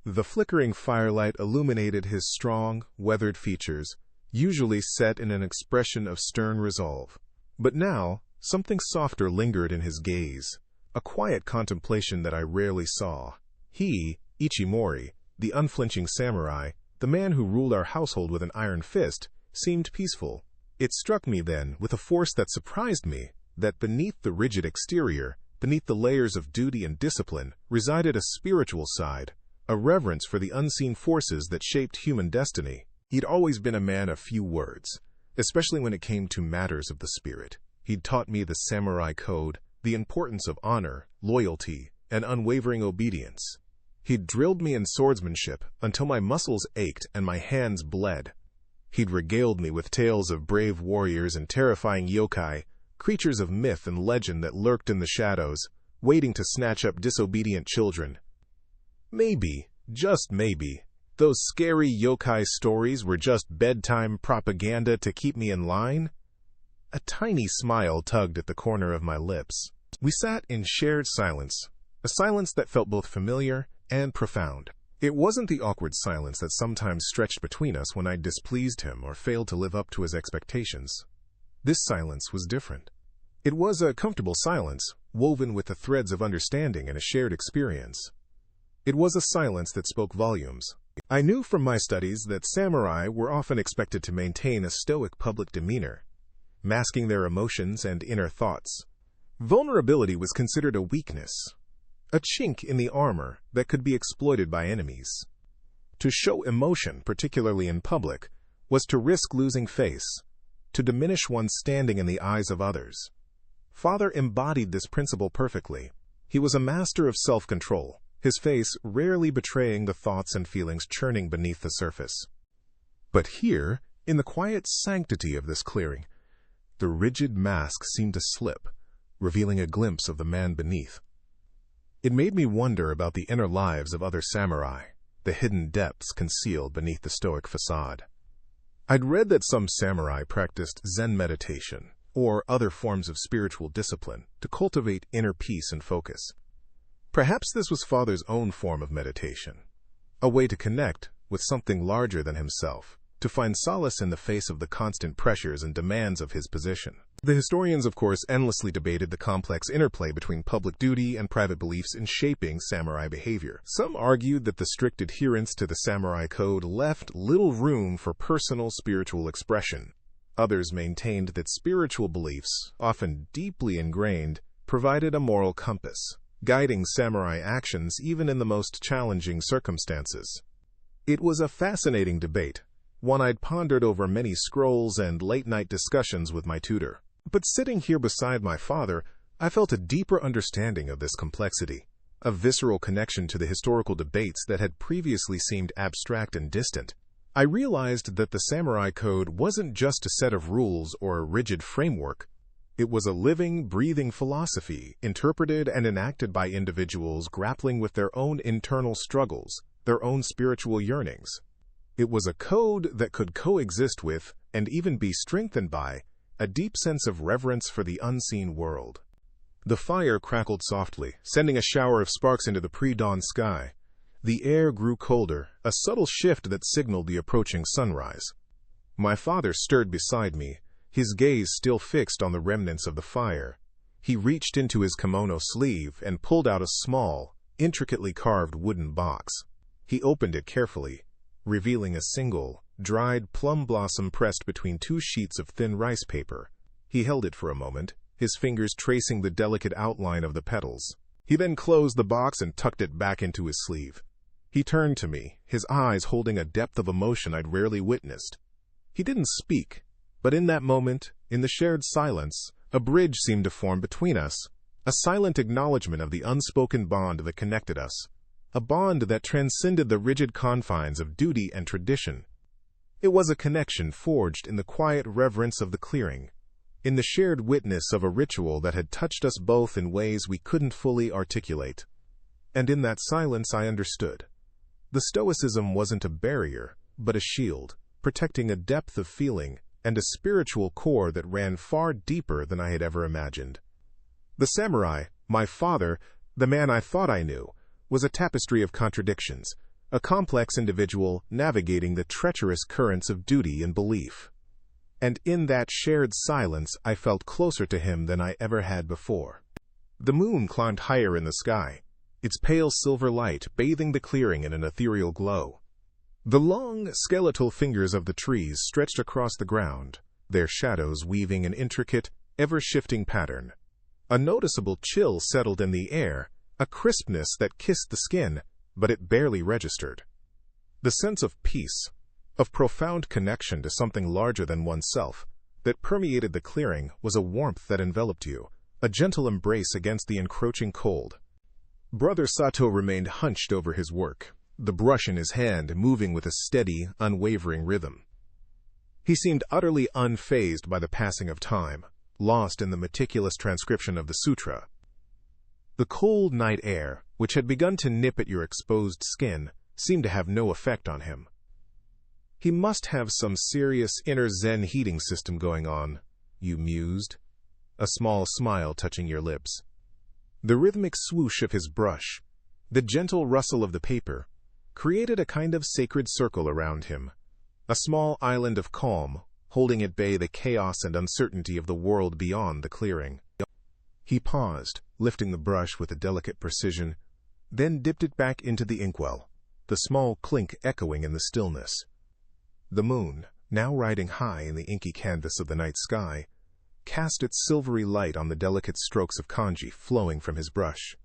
The flickering firelight illuminated his strong, weathered features, usually set in an expression of stern resolve. But now, something softer lingered in his gaze, a quiet contemplation that I rarely saw. He, Ichimori, the unflinching samurai, the man who ruled our household with an iron fist, seemed peaceful. It struck me then, with a force that surprised me, that beneath the rigid exterior, beneath the layers of duty and discipline, resided a spiritual side, a reverence for the unseen forces that shaped human destiny. He'd always been a man of few words, especially when it came to matters of the spirit. He'd taught me the samurai code, the importance of honor, loyalty, and unwavering obedience. He'd drilled me in swordsmanship until my muscles ached and my hands bled. He'd regaled me with tales of brave warriors and terrifying yokai, creatures of myth and legend that lurked in the shadows, waiting to snatch up disobedient children. Maybe, just maybe, those scary yokai stories were just bedtime propaganda to keep me in line? A tiny smile tugged at the corner of my lips. We sat in shared silence, a silence that felt both familiar and profound. It wasn't the awkward silence that sometimes stretched between us when I displeased him or failed to live up to his expectations. This silence was different. It was a comfortable silence, woven with the threads of understanding and a shared experience. It was a silence that spoke volumes. I knew from my studies that samurai were often expected to maintain a stoic public demeanor, masking their emotions and inner thoughts. Vulnerability was considered a weakness, a chink in the armor that could be exploited by enemies. To show emotion, particularly in public, was to risk losing face, to diminish one's standing in the eyes of others. Father embodied this principle perfectly. He was a master of self-control, his face rarely betraying the thoughts and feelings churning beneath the surface. But here, in the quiet sanctity of this clearing, the rigid mask seemed to slip, revealing a glimpse of the man beneath. It made me wonder about the inner lives of other samurai, the hidden depths concealed beneath the stoic facade. I'd read that some samurai practiced Zen meditation or other forms of spiritual discipline to cultivate inner peace and focus. Perhaps this was Father's own form of meditation, a way to connect with something larger than himself, to find solace in the face of the constant pressures and demands of his position. The historians, of course, endlessly debated the complex interplay between public duty and private beliefs in shaping samurai behavior. Some argued that the strict adherence to the samurai code left little room for personal spiritual expression. Others maintained that spiritual beliefs, often deeply ingrained, provided a moral compass, guiding samurai actions even in the most challenging circumstances. It was a fascinating debate, one I'd pondered over many scrolls and late-night discussions with my tutor. But sitting here beside my father, I felt a deeper understanding of this complexity, a visceral connection to the historical debates that had previously seemed abstract and distant. I realized that the samurai code wasn't just a set of rules or a rigid framework. It was a living, breathing philosophy, interpreted and enacted by individuals grappling with their own internal struggles, their own spiritual yearnings. It was a code that could coexist with, and even be strengthened by, a deep sense of reverence for the unseen world. The fire crackled softly, sending a shower of sparks into the pre-dawn sky. The air grew colder, a subtle shift that signaled the approaching sunrise. My father stirred beside me, his gaze still fixed on the remnants of the fire. He reached into his kimono sleeve and pulled out a small, intricately carved wooden box. He opened it carefully, revealing a single, dried plum blossom pressed between two sheets of thin rice paper. He held it for a moment, his fingers tracing the delicate outline of the petals. He then closed the box and tucked it back into his sleeve. He turned to me, his eyes holding a depth of emotion I'd rarely witnessed. He didn't speak, but in that moment, in the shared silence, a bridge seemed to form between us, a silent acknowledgement of the unspoken bond that connected us, a bond that transcended the rigid confines of duty and tradition. It was a connection forged in the quiet reverence of the clearing, in the shared witness of a ritual that had touched us both in ways we couldn't fully articulate. And in that silence I understood. The stoicism wasn't a barrier, but a shield, protecting a depth of feeling, and a spiritual core that ran far deeper than I had ever imagined. The samurai, my father, the man I thought I knew, was a tapestry of contradictions, a complex individual navigating the treacherous currents of duty and belief. And in that shared silence, I felt closer to him than I ever had before. The moon climbed higher in the sky, its pale silver light bathing the clearing in an ethereal glow. The long, skeletal fingers of the trees stretched across the ground, their shadows weaving an intricate, ever-shifting pattern. A noticeable chill settled in the air, a crispness that kissed the skin, but it barely registered. The sense of peace, of profound connection to something larger than oneself, that permeated the clearing was a warmth that enveloped you, a gentle embrace against the encroaching cold. Brother Sato remained hunched over his work, the brush in his hand moving with a steady, unwavering rhythm. He seemed utterly unfazed by the passing of time, lost in the meticulous transcription of the sutra. The cold night air, which had begun to nip at your exposed skin, seemed to have no effect on him. He must have some serious inner Zen heating system going on, you mused, a small smile touching your lips. The rhythmic swoosh of his brush, the gentle rustle of the paper, created a kind of sacred circle around him, a small island of calm, holding at bay the chaos and uncertainty of the world beyond the clearing. He paused, lifting the brush with a delicate precision, then dipped it back into the inkwell, the small clink echoing in the stillness. The moon, now riding high in the inky canvas of the night sky, cast its silvery light on the delicate strokes of kanji flowing from his brush.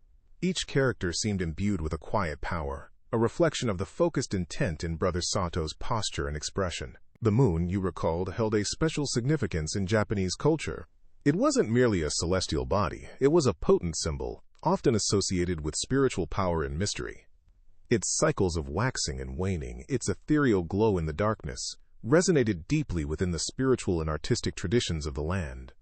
Each character seemed imbued with a quiet power, a reflection of the focused intent in Brother Sato's posture and expression. The moon, you recalled, held a special significance in Japanese culture. It wasn't merely a celestial body, it was a potent symbol, often associated with spiritual power and mystery. Its cycles of waxing and waning, its ethereal glow in the darkness, resonated deeply within the spiritual and artistic traditions of the land.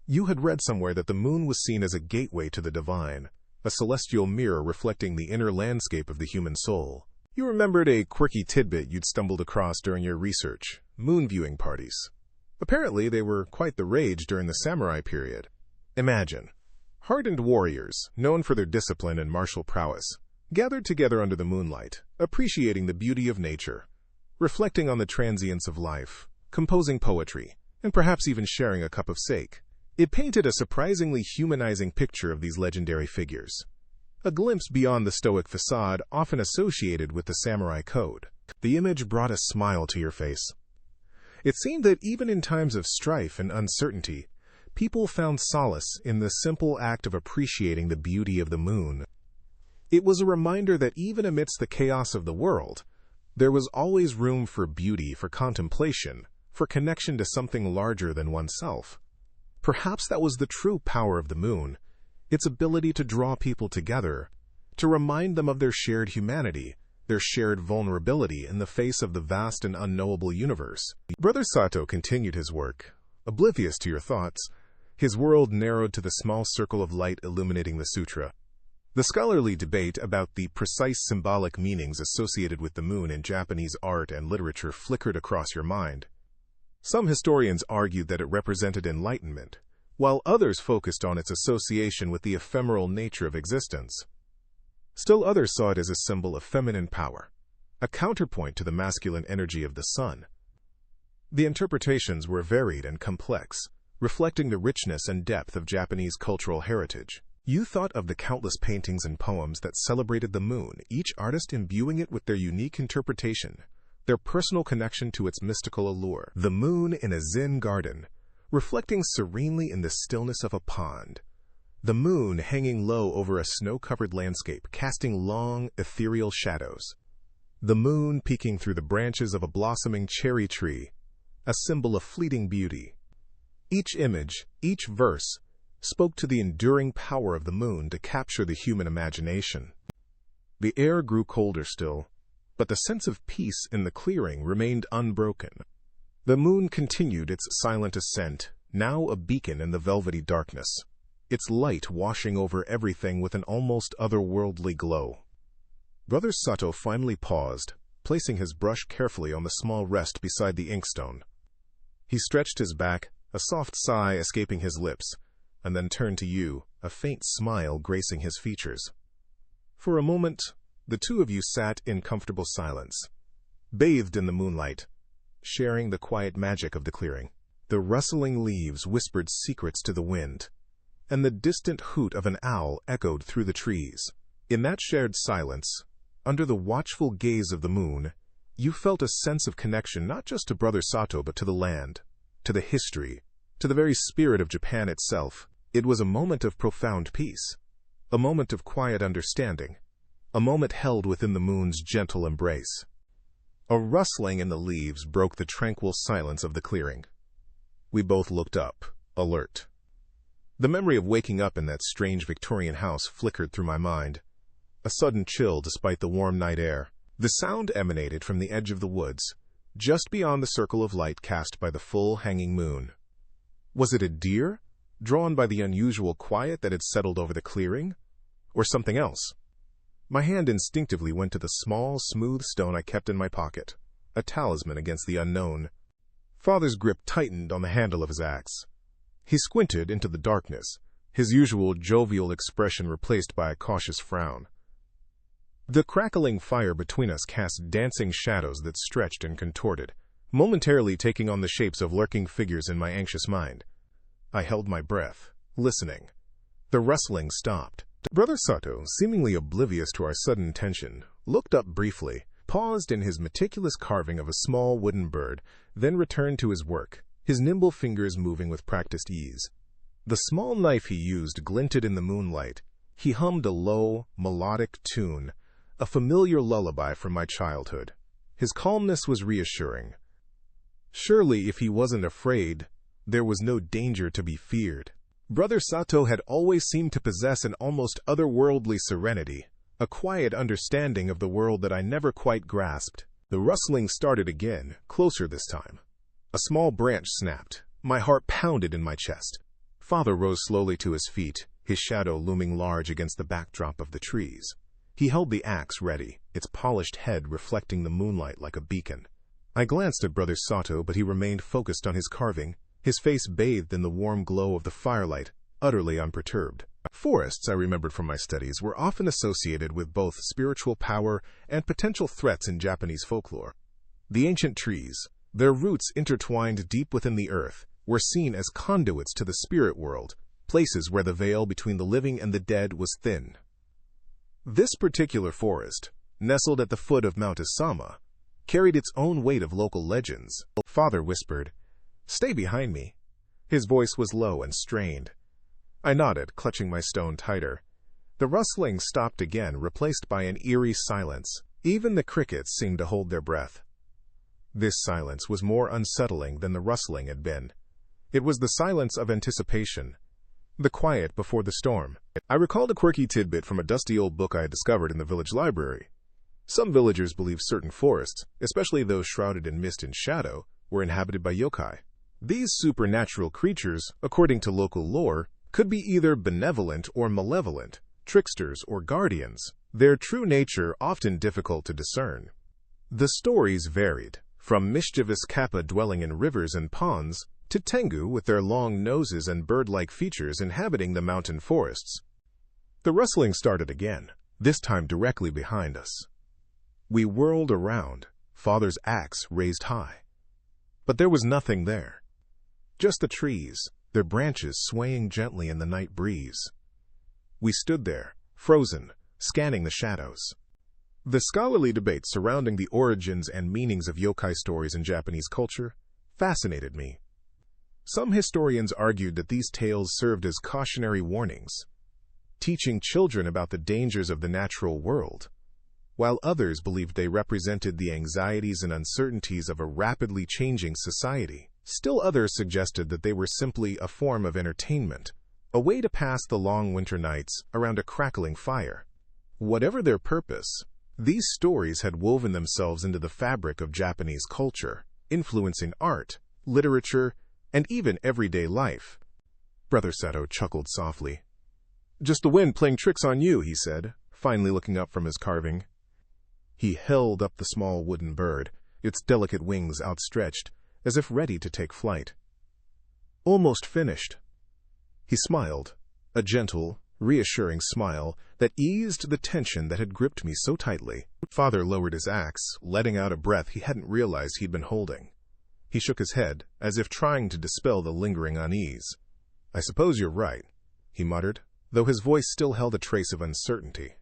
You had read somewhere that the moon was seen as a gateway to the divine, a celestial mirror reflecting the inner landscape of the human soul. You remembered a quirky tidbit you'd stumbled across during your research: moon viewing parties. Apparently, they were quite the rage during the samurai period. Imagine, hardened warriors, known for their discipline and martial prowess, gathered together under the moonlight, appreciating the beauty of nature, reflecting on the transience of life, composing poetry, and perhaps even sharing a cup of sake. It painted a surprisingly humanizing picture of these legendary figures, a glimpse beyond the stoic facade often associated with the samurai code. The image brought a smile to your face. It seemed that even in times of strife and uncertainty, people found solace in the simple act of appreciating the beauty of the moon. It was a reminder that even amidst the chaos of the world, there was always room for beauty, for contemplation, for connection to something larger than oneself. Perhaps that was the true power of the moon, its ability to draw people together, to remind them of their shared humanity, their shared vulnerability in the face of the vast and unknowable universe. Brother Sato continued his work, oblivious to your thoughts, his world narrowed to the small circle of light illuminating the sutra. The scholarly debate about the precise symbolic meanings associated with the moon in Japanese art and literature flickered across your mind. Some historians argued that it represented enlightenment, while others focused on its association with the ephemeral nature of existence. Still others saw it as a symbol of feminine power, a counterpoint to the masculine energy of the sun. The interpretations were varied and complex, reflecting the richness and depth of Japanese cultural heritage. You thought of the countless paintings and poems that celebrated the moon, each artist imbuing it with their unique interpretation, their personal connection to its mystical allure. The moon in a Zen garden, reflecting serenely in the stillness of a pond. The moon hanging low over a snow-covered landscape, casting long, ethereal shadows. The moon peeking through the branches of a blossoming cherry tree, a symbol of fleeting beauty. Each image, each verse, spoke to the enduring power of the moon to capture the human imagination. The air grew colder still, but the sense of peace in the clearing remained unbroken. The moon continued its silent ascent, now a beacon in the velvety darkness, its light washing over everything with an almost otherworldly glow. Brother Sato finally paused, placing his brush carefully on the small rest beside the inkstone. He stretched his back, a soft sigh escaping his lips, and then turned to you, a faint smile gracing his features. For a moment, the two of you sat in comfortable silence, bathed in the moonlight, sharing the quiet magic of the clearing. The rustling leaves whispered secrets to the wind, and the distant hoot of an owl echoed through the trees. In that shared silence, under the watchful gaze of the moon, you felt a sense of connection not just to Brother Sato but to the land, to the history, to the very spirit of Japan itself. It was a moment of profound peace, a moment of quiet understanding, a moment held within the moon's gentle embrace. A rustling in the leaves broke the tranquil silence of the clearing. We both looked up, alert. The memory of waking up in that strange Victorian house flickered through my mind, a sudden chill despite the warm night air. The sound emanated from the edge of the woods, just beyond the circle of light cast by the full hanging moon. Was it a deer, drawn by the unusual quiet that had settled over the clearing, or something else? My hand instinctively went to the small, smooth stone I kept in my pocket, a talisman against the unknown. Father's grip tightened on the handle of his axe. He squinted into the darkness, his usual jovial expression replaced by a cautious frown. The crackling fire between us cast dancing shadows that stretched and contorted, momentarily taking on the shapes of lurking figures in my anxious mind. I held my breath, listening. The rustling stopped. Brother Sato, seemingly oblivious to our sudden tension, looked up briefly, paused in his meticulous carving of a small wooden bird, then returned to his work, his nimble fingers moving with practiced ease. The small knife he used glinted in the moonlight. He hummed a low, melodic tune, a familiar lullaby from my childhood. His calmness was reassuring. Surely, if he wasn't afraid, there was no danger to be feared. Brother Sato had always seemed to possess an almost otherworldly serenity, a quiet understanding of the world that I never quite grasped. The rustling started again, closer this time. A small branch snapped. My heart pounded in my chest. Father rose slowly to his feet, his shadow looming large against the backdrop of the trees. He held the axe ready, its polished head reflecting the moonlight like a beacon. I glanced at Brother Sato, but he remained focused on his carving, his face bathed in the warm glow of the firelight, utterly unperturbed. Forests, I remembered from my studies, were often associated with both spiritual power and potential threats in Japanese folklore. The ancient trees, their roots intertwined deep within the earth, were seen as conduits to the spirit world, places where the veil between the living and the dead was thin. This particular forest, nestled at the foot of Mount Isama, carried its own weight of local legends. Father whispered, "Stay behind me." His voice was low and strained. I nodded, clutching my stone tighter. The rustling stopped again, replaced by an eerie silence. Even the crickets seemed to hold their breath. This silence was more unsettling than the rustling had been. It was the silence of anticipation, the quiet before the storm. I recalled a quirky tidbit from a dusty old book I had discovered in the village library. Some villagers believed certain forests, especially those shrouded in mist and shadow, were inhabited by yokai. These supernatural creatures, according to local lore, could be either benevolent or malevolent, tricksters or guardians, their true nature often difficult to discern. The stories varied, from mischievous kappa dwelling in rivers and ponds, to tengu with their long noses and bird-like features inhabiting the mountain forests. The rustling started again, this time directly behind us. We whirled around, Father's axe raised high. But there was nothing there. Just the trees, their branches swaying gently in the night breeze. We stood there, frozen, scanning the shadows. The scholarly debate surrounding the origins and meanings of yokai stories in Japanese culture fascinated me. Some historians argued that these tales served as cautionary warnings, teaching children about the dangers of the natural world, while others believed they represented the anxieties and uncertainties of a rapidly changing society. Still others suggested that they were simply a form of entertainment, a way to pass the long winter nights around a crackling fire. Whatever their purpose, these stories had woven themselves into the fabric of Japanese culture, influencing art, literature, and even everyday life. Brother Sato chuckled softly. "Just the wind playing tricks on you," he said, finally looking up from his carving. He held up the small wooden bird, its delicate wings outstretched, as if ready to take flight. "Almost finished." He smiled, a gentle, reassuring smile that eased the tension that had gripped me so tightly. Father lowered his axe, letting out a breath he hadn't realized he'd been holding. He shook his head, as if trying to dispel the lingering unease. "I suppose you're right," he muttered, though his voice still held a trace of uncertainty.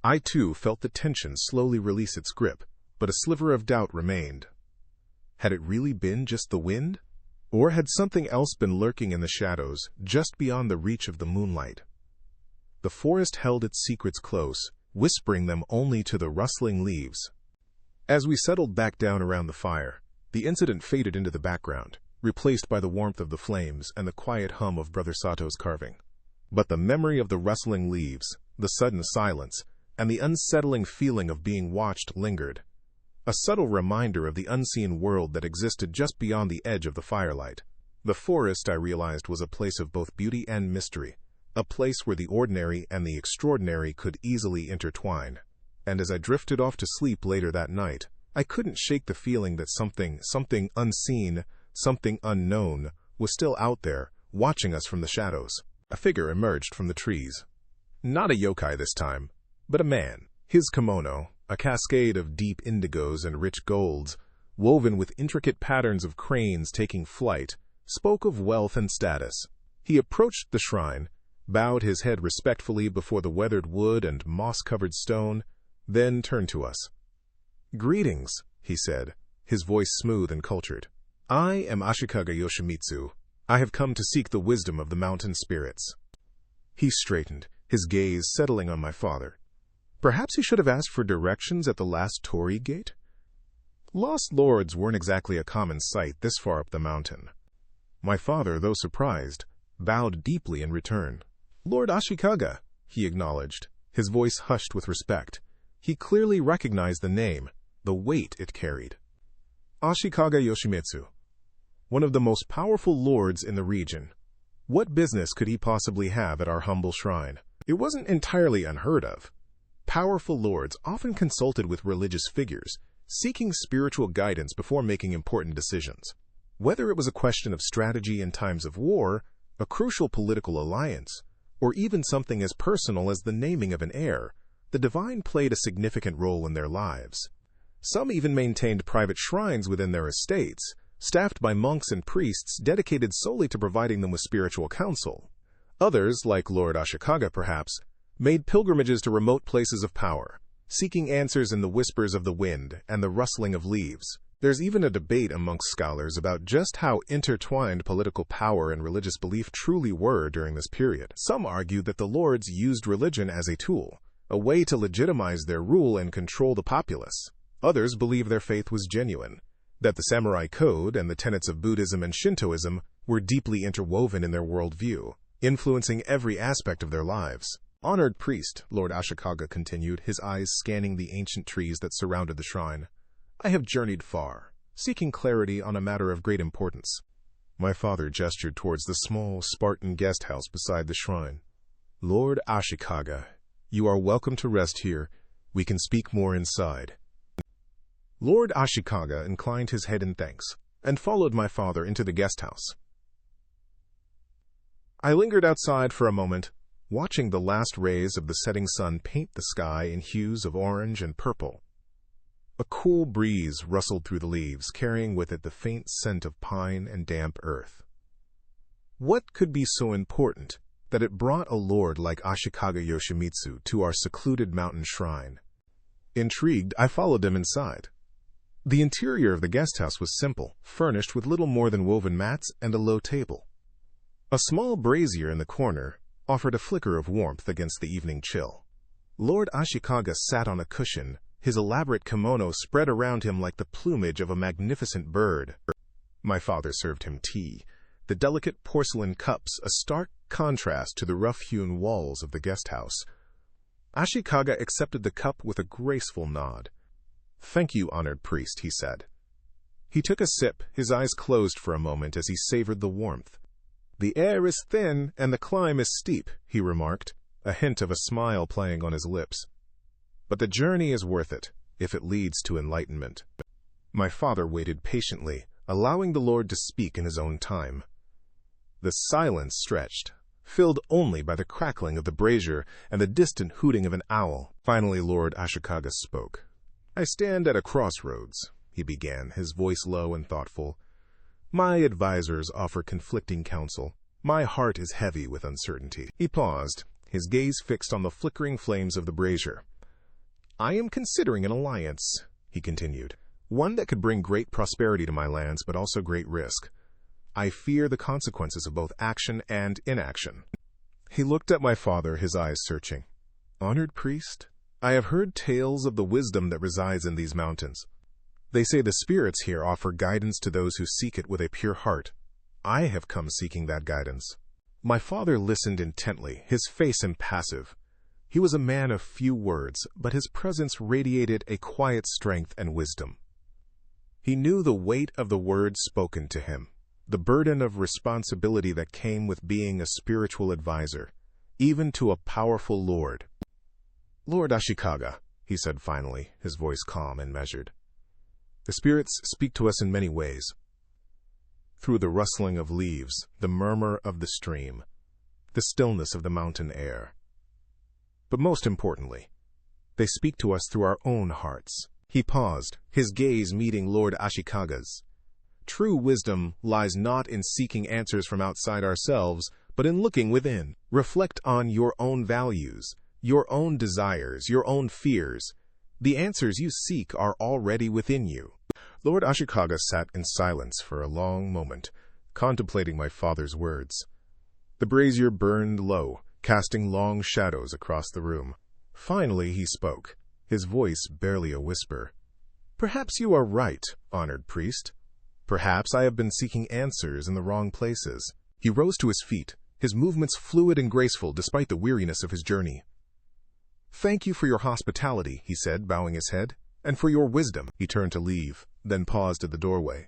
I, too, felt the tension slowly release its grip, but a sliver of doubt remained. Had it really been just the wind? Or had something else been lurking in the shadows, just beyond the reach of the moonlight? The forest held its secrets close, whispering them only to the rustling leaves. As we settled back down around the fire, the incident faded into the background, replaced by the warmth of the flames and the quiet hum of Brother Sato's carving. But the memory of the rustling leaves, the sudden silence, and the unsettling feeling of being watched lingered. A subtle reminder of the unseen world that existed just beyond the edge of the firelight. The forest, I realized, was a place of both beauty and mystery, a place where the ordinary and the extraordinary could easily intertwine. And as I drifted off to sleep later that night, I couldn't shake the feeling that something unseen, something unknown, was still out there, watching us from the shadows. A figure emerged from the trees. Not a yokai this time, but a man. His kimono, a cascade of deep indigos and rich golds, woven with intricate patterns of cranes taking flight, spoke of wealth and status. He approached the shrine, bowed his head respectfully before the weathered wood and moss-covered stone, then turned to us. "Greetings," he said, his voice smooth and cultured. "I am Ashikaga Yoshimitsu. I have come to seek the wisdom of the mountain spirits." He straightened, his gaze settling on my father. Perhaps he should have asked for directions at the last torii gate? Lost lords weren't exactly a common sight this far up the mountain. My father, though surprised, bowed deeply in return. "Lord Ashikaga," he acknowledged, his voice hushed with respect. He clearly recognized the name, the weight it carried. Ashikaga Yoshimitsu, one of the most powerful lords in the region. What business could he possibly have at our humble shrine? It wasn't entirely unheard of. Powerful lords often consulted with religious figures, seeking spiritual guidance before making important decisions. Whether it was a question of strategy in times of war, a crucial political alliance, or even something as personal as the naming of an heir, the divine played a significant role in their lives. Some even maintained private shrines within their estates, staffed by monks and priests dedicated solely to providing them with spiritual counsel. Others, like Lord Ashikaga perhaps, made pilgrimages to remote places of power, seeking answers in the whispers of the wind and the rustling of leaves. There's even a debate amongst scholars about just how intertwined political power and religious belief truly were during this period. Some argue that the lords used religion as a tool, a way to legitimize their rule and control the populace. Others believe their faith was genuine, that the samurai code and the tenets of Buddhism and Shintoism were deeply interwoven in their worldview, influencing every aspect of their lives. "Honored priest," Lord Ashikaga continued, his eyes scanning the ancient trees that surrounded the shrine, "I have journeyed far, seeking clarity on a matter of great importance." My father gestured towards the small, Spartan guest house beside the shrine. "Lord Ashikaga, you are welcome to rest here. We can speak more inside." Lord Ashikaga inclined his head in thanks, and followed my father into the guest house. I lingered outside for a moment, watching the last rays of the setting sun paint the sky in hues of orange and purple. A cool breeze rustled through the leaves, carrying with it the faint scent of pine and damp earth. What could be so important that it brought a lord like Ashikaga Yoshimitsu to our secluded mountain shrine? Intrigued, I followed him inside. The interior of the guest house was simple, furnished with little more than woven mats and a low table. A small brazier in the corner offered a flicker of warmth against the evening chill. Lord Ashikaga sat on a cushion, his elaborate kimono spread around him like the plumage of a magnificent bird. My father served him tea, the delicate porcelain cups a stark contrast to the rough-hewn walls of the guest house. Ashikaga accepted the cup with a graceful nod. "Thank you, honored priest," he said. He took a sip, his eyes closed for a moment as he savored the warmth. "The air is thin and the climb is steep," he remarked, a hint of a smile playing on his lips. "But the journey is worth it, if it leads to enlightenment." My father waited patiently, allowing the Lord to speak in his own time. The silence stretched, filled only by the crackling of the brazier and the distant hooting of an owl. Finally, Lord Ashikaga spoke. "I stand at a crossroads," he began, his voice low and thoughtful. "My advisors offer conflicting counsel. My heart is heavy with uncertainty." He paused, his gaze fixed on the flickering flames of the brazier. "I am considering an alliance," he continued, "one that could bring great prosperity to my lands, but also great risk. I fear the consequences of both action and inaction." He looked at my father, his eyes searching. "Honored priest, I have heard tales of the wisdom that resides in these mountains. They say the spirits here offer guidance to those who seek it with a pure heart. I have come seeking that guidance." My father listened intently, his face impassive. He was a man of few words, but his presence radiated a quiet strength and wisdom. He knew the weight of the words spoken to him, the burden of responsibility that came with being a spiritual advisor, even to a powerful lord. "Lord Ashikaga," he said finally, his voice calm and measured, "the spirits speak to us in many ways. Through the rustling of leaves, the murmur of the stream, the stillness of the mountain air. But most importantly, they speak to us through our own hearts." He paused, his gaze meeting Lord Ashikaga's. "True wisdom lies not in seeking answers from outside ourselves, but in looking within. Reflect on your own values, your own desires, your own fears. The answers you seek are already within you." Lord Ashikaga sat in silence for a long moment, contemplating my father's words. The brazier burned low, casting long shadows across the room. Finally he spoke, his voice barely a whisper. "Perhaps you are right, honored priest. Perhaps I have been seeking answers in the wrong places." He rose to his feet, his movements fluid and graceful despite the weariness of his journey. "Thank you for your hospitality," he said, bowing his head, "and for your wisdom." He turned to leave, then paused at the doorway.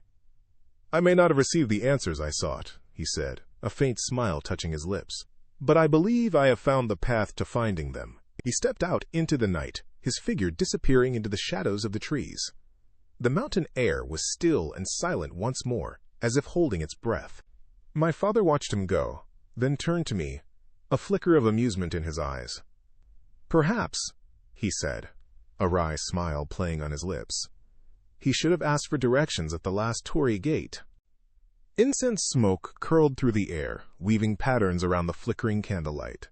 "I may not have received the answers I sought," he said, a faint smile touching his lips, "but I believe I have found the path to finding them." He stepped out into the night, his figure disappearing into the shadows of the trees. The mountain air was still and silent once more, as if holding its breath. My father watched him go, then turned to me, a flicker of amusement in his eyes. "Perhaps," he said, a wry smile playing on his lips, "he should have asked for directions at the last torii gate." Incense smoke curled through the air, weaving patterns around the flickering candlelight.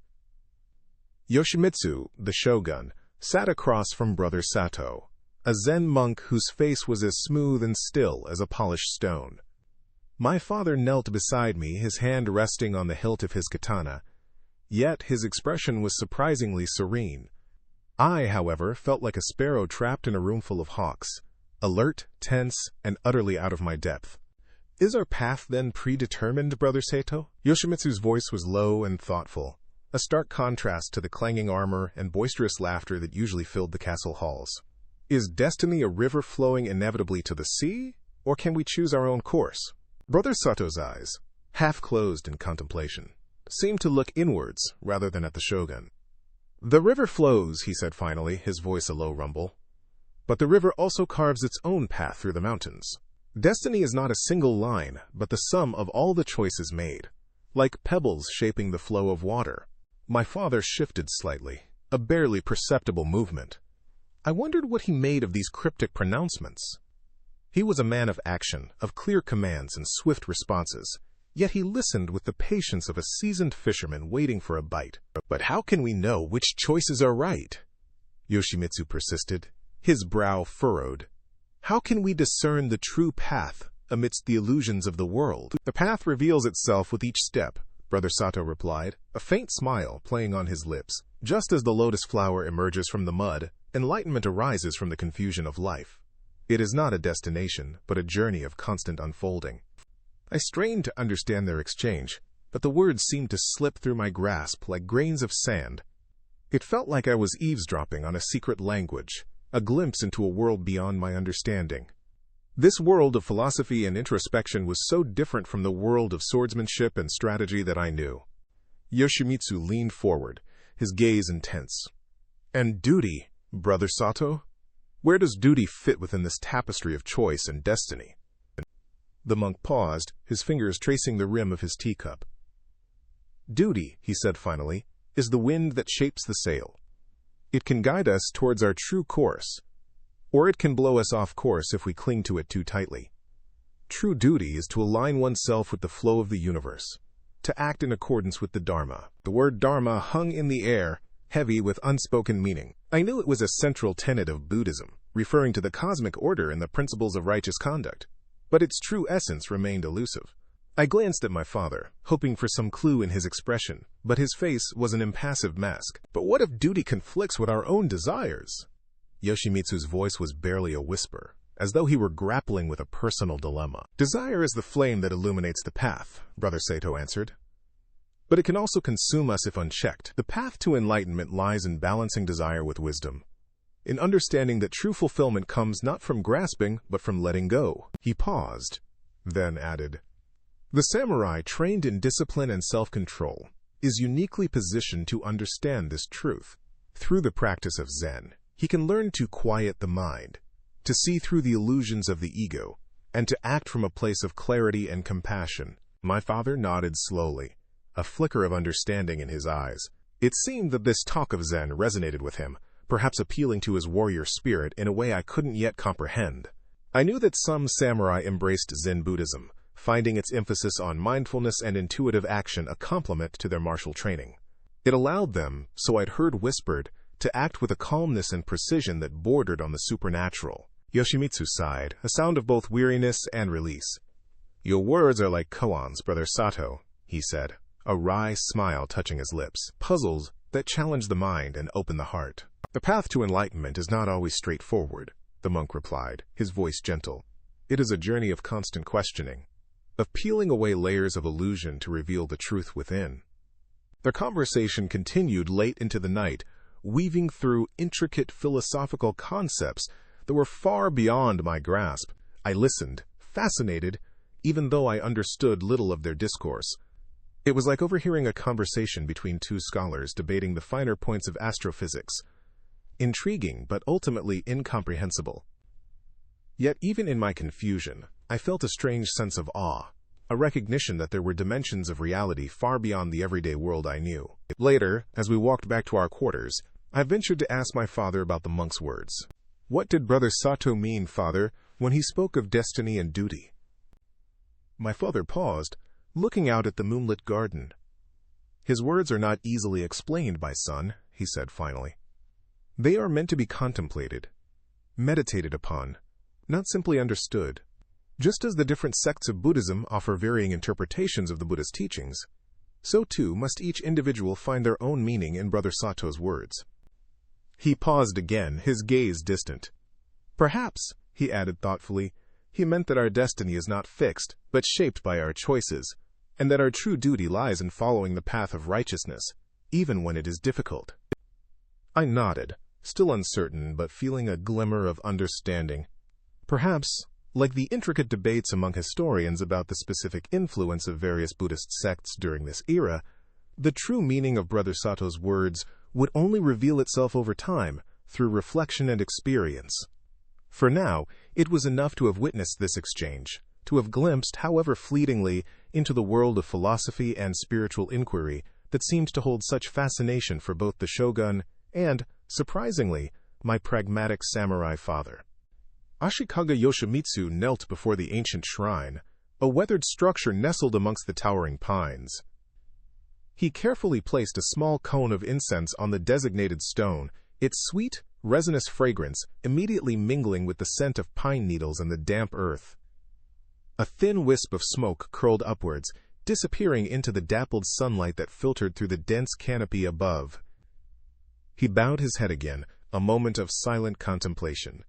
Yoshimitsu, the shogun, sat across from Brother Sato, a Zen monk whose face was as smooth and still as a polished stone. My father knelt beside me, his hand resting on the hilt of his katana, yet his expression was surprisingly serene. I, however, felt like a sparrow trapped in a room full of hawks, alert, tense, and utterly out of my depth. "Is our path then predetermined, Brother Sato?" Yoshimitsu's voice was low and thoughtful, a stark contrast to the clanging armor and boisterous laughter that usually filled the castle halls. "Is destiny a river flowing inevitably to the sea, or can we choose our own course?" Brother Sato's eyes, half closed in contemplation, seemed to look inwards rather than at the shogun. "The river flows," he said finally, his voice a low rumble. "But the river also carves its own path through the mountains. Destiny is not a single line, but the sum of all the choices made, like pebbles shaping the flow of water." My father shifted slightly, a barely perceptible movement. I wondered what he made of these cryptic pronouncements. He was a man of action, of clear commands and swift responses, yet he listened with the patience of a seasoned fisherman waiting for a bite. "But how can we know which choices are right?" Yoshimitsu persisted, his brow furrowed. "How can we discern the true path amidst the illusions of the world?" "The path reveals itself with each step," Brother Sato replied, a faint smile playing on his lips. "Just as the lotus flower emerges from the mud, enlightenment arises from the confusion of life. It is not a destination, but a journey of constant unfolding." I strained to understand their exchange, but the words seemed to slip through my grasp like grains of sand. It felt like I was eavesdropping on a secret language, a glimpse into a world beyond my understanding. This world of philosophy and introspection was so different from the world of swordsmanship and strategy that I knew. Yoshimitsu leaned forward, his gaze intense. "And duty, Brother Sato? Where does duty fit within this tapestry of choice and destiny?" The monk paused, his fingers tracing the rim of his teacup. Duty, he said finally, is the wind that shapes the sail. It can guide us towards our true course, or it can blow us off course if we cling to it too tightly. True duty is to align oneself with the flow of the universe, to act in accordance with the Dharma. The word Dharma hung in the air, heavy with unspoken meaning. I knew it was a central tenet of Buddhism, referring to the cosmic order and the principles of righteous conduct, but its true essence remained elusive. I glanced at my father, hoping for some clue in his expression, but his face was an impassive mask. But what if duty conflicts with our own desires? Yoshimitsu's voice was barely a whisper, as though he were grappling with a personal dilemma. Desire is the flame that illuminates the path, Brother Sato answered. But it can also consume us if unchecked. The path to enlightenment lies in balancing desire with wisdom, in understanding that true fulfillment comes not from grasping, but from letting go. He paused, then added, the samurai trained in discipline and self-control is uniquely positioned to understand this truth. Through the practice of Zen, he can learn to quiet the mind, to see through the illusions of the ego, and to act from a place of clarity and compassion. My father nodded slowly, a flicker of understanding in his eyes. It seemed that this talk of Zen resonated with him, perhaps appealing to his warrior spirit in a way I couldn't yet comprehend. I knew that some samurai embraced Zen Buddhism, finding its emphasis on mindfulness and intuitive action a complement to their martial training. It allowed them, so I'd heard whispered, to act with a calmness and precision that bordered on the supernatural. Yoshimitsu sighed, a sound of both weariness and release. Your words are like koans, Brother Sato, he said, a wry smile touching his lips. Puzzles that challenge the mind and open the heart. The path to enlightenment is not always straightforward, the monk replied, his voice gentle. It is a journey of constant questioning, of peeling away layers of illusion to reveal the truth within. Their conversation continued late into the night, weaving through intricate philosophical concepts that were far beyond my grasp. I listened, fascinated, even though I understood little of their discourse. It was like overhearing a conversation between two scholars debating the finer points of astrophysics. Intriguing, but ultimately incomprehensible. Yet even in my confusion, I felt a strange sense of awe, a recognition that there were dimensions of reality far beyond the everyday world I knew. Later, as we walked back to our quarters, I ventured to ask my father about the monk's words. What did Brother Sato mean, Father, when he spoke of destiny and duty? My father paused, looking out at the moonlit garden. His words are not easily explained, my son, he said finally. They are meant to be contemplated, meditated upon, not simply understood. Just as the different sects of Buddhism offer varying interpretations of the Buddha's teachings, so too must each individual find their own meaning in Brother Sato's words. He paused again, his gaze distant. Perhaps, he added thoughtfully, he meant that our destiny is not fixed, but shaped by our choices, and that our true duty lies in following the path of righteousness, even when it is difficult. I nodded, still uncertain but feeling a glimmer of understanding. Perhaps, like the intricate debates among historians about the specific influence of various Buddhist sects during this era, the true meaning of Brother Sato's words would only reveal itself over time, through reflection and experience. For now, it was enough to have witnessed this exchange, to have glimpsed, however fleetingly, into the world of philosophy and spiritual inquiry that seemed to hold such fascination for both the shogun and, surprisingly, my pragmatic samurai father. Ashikaga Yoshimitsu knelt before the ancient shrine, a weathered structure nestled amongst the towering pines. He carefully placed a small cone of incense on the designated stone, its sweet, resinous fragrance immediately mingling with the scent of pine needles and the damp earth. A thin wisp of smoke curled upwards, disappearing into the dappled sunlight that filtered through the dense canopy above. He bowed his head again, a moment of silent contemplation,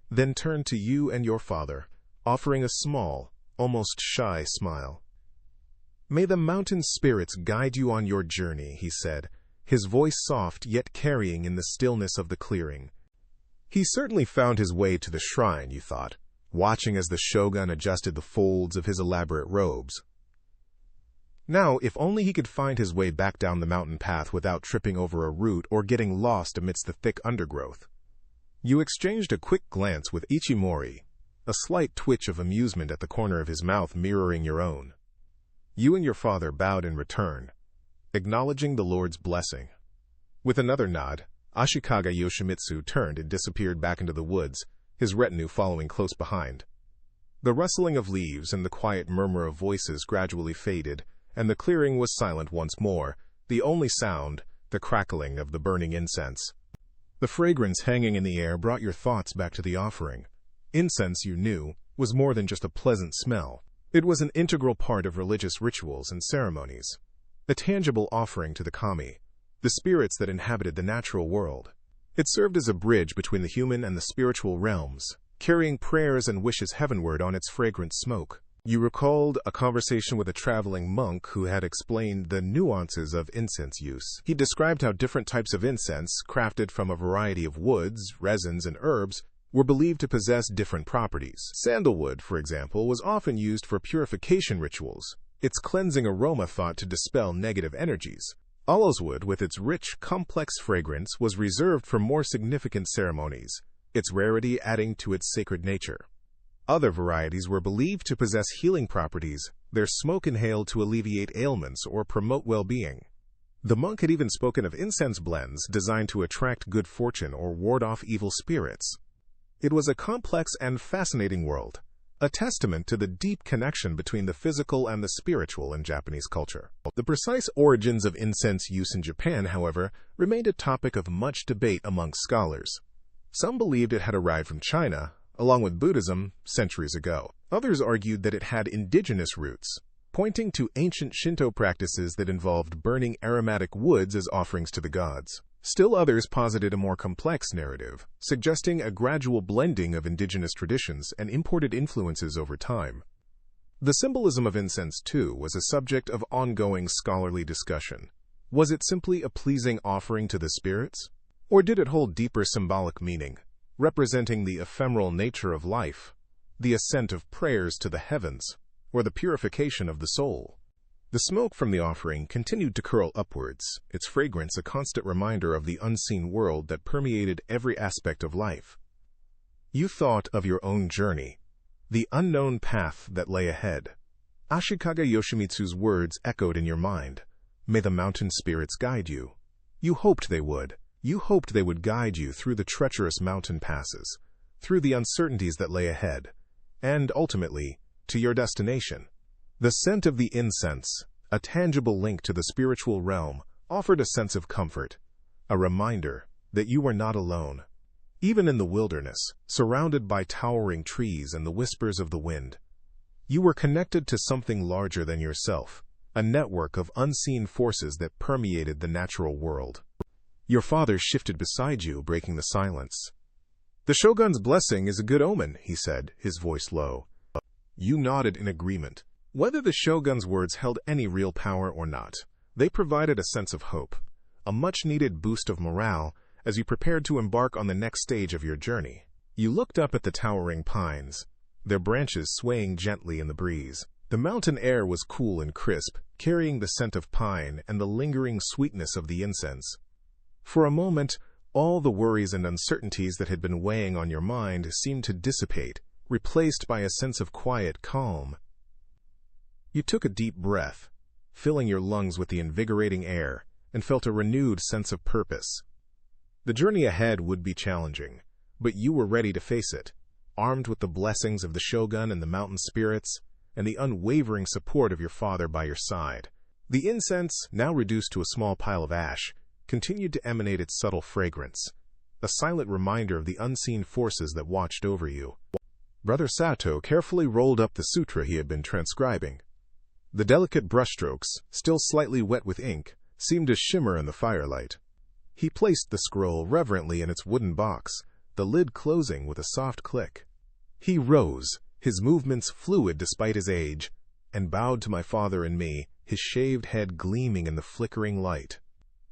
then turned to you and your father, offering a small, almost shy smile. May the mountain spirits guide you on your journey, he said, his voice soft yet carrying in the stillness of the clearing. He certainly found his way to the shrine, you thought, watching as the shogun adjusted the folds of his elaborate robes. Now, if only he could find his way back down the mountain path without tripping over a root or getting lost amidst the thick undergrowth. You exchanged a quick glance with Ichimori, a slight twitch of amusement at the corner of his mouth mirroring your own. You and your father bowed in return, acknowledging the Lord's blessing. With another nod, Ashikaga Yoshimitsu turned and disappeared back into the woods, his retinue following close behind. The rustling of leaves and the quiet murmur of voices gradually faded, and the clearing was silent once more, the only sound, the crackling of the burning incense. The fragrance hanging in the air brought your thoughts back to the offering. Incense, you knew, was more than just a pleasant smell. It was an integral part of religious rituals and ceremonies, a tangible offering to the kami, the spirits that inhabited the natural world. It served as a bridge between the human and the spiritual realms, carrying prayers and wishes heavenward on its fragrant smoke. You recalled a conversation with a traveling monk who had explained the nuances of incense use. He described how different types of incense, crafted from a variety of woods, resins, and herbs, were believed to possess different properties. Sandalwood, for example, was often used for purification rituals, its cleansing aroma thought to dispel negative energies. Aloeswood, with its rich, complex fragrance, was reserved for more significant ceremonies, its rarity adding to its sacred nature. Other varieties were believed to possess healing properties, their smoke inhaled to alleviate ailments or promote well-being. The monk had even spoken of incense blends designed to attract good fortune or ward off evil spirits. It was a complex and fascinating world, a testament to the deep connection between the physical and the spiritual in Japanese culture. The precise origins of incense use in Japan, however, remained a topic of much debate among scholars. Some believed it had arrived from China, along with Buddhism, centuries ago. Others argued that it had indigenous roots, pointing to ancient Shinto practices that involved burning aromatic woods as offerings to the gods. Still others posited a more complex narrative, suggesting a gradual blending of indigenous traditions and imported influences over time. The symbolism of incense, too, was a subject of ongoing scholarly discussion. Was it simply a pleasing offering to the spirits? Or did it hold deeper symbolic meaning, representing the ephemeral nature of life, the ascent of prayers to the heavens, or the purification of the soul? The smoke from the offering continued to curl upwards, its fragrance a constant reminder of the unseen world that permeated every aspect of life. You thought of your own journey, the unknown path that lay ahead. Ashikaga Yoshimitsu's words echoed in your mind. May the mountain spirits guide you. You hoped they would. You hoped they would guide you through the treacherous mountain passes, through the uncertainties that lay ahead, and, ultimately, to your destination. The scent of the incense, a tangible link to the spiritual realm, offered a sense of comfort, a reminder that you were not alone. Even in the wilderness, surrounded by towering trees and the whispers of the wind, you were connected to something larger than yourself, a network of unseen forces that permeated the natural world. Your father shifted beside you, breaking the silence. "The Shogun's blessing is a good omen," he said, his voice low. You nodded in agreement. Whether the Shogun's words held any real power or not, they provided a sense of hope, a much-needed boost of morale as you prepared to embark on the next stage of your journey. You looked up at the towering pines, their branches swaying gently in the breeze. The mountain air was cool and crisp, carrying the scent of pine and the lingering sweetness of the incense. For a moment, all the worries and uncertainties that had been weighing on your mind seemed to dissipate, replaced by a sense of quiet calm. You took a deep breath, filling your lungs with the invigorating air, and felt a renewed sense of purpose. The journey ahead would be challenging, but you were ready to face it, armed with the blessings of the Shogun and the mountain spirits, and the unwavering support of your father by your side. The incense, now reduced to a small pile of ash, continued to emanate its subtle fragrance, a silent reminder of the unseen forces that watched over you. Brother Sato carefully rolled up the sutra he had been transcribing. The delicate brushstrokes, still slightly wet with ink, seemed to shimmer in the firelight. He placed the scroll reverently in its wooden box, the lid closing with a soft click. He rose, his movements fluid despite his age, and bowed to my father and me, his shaved head gleaming in the flickering light.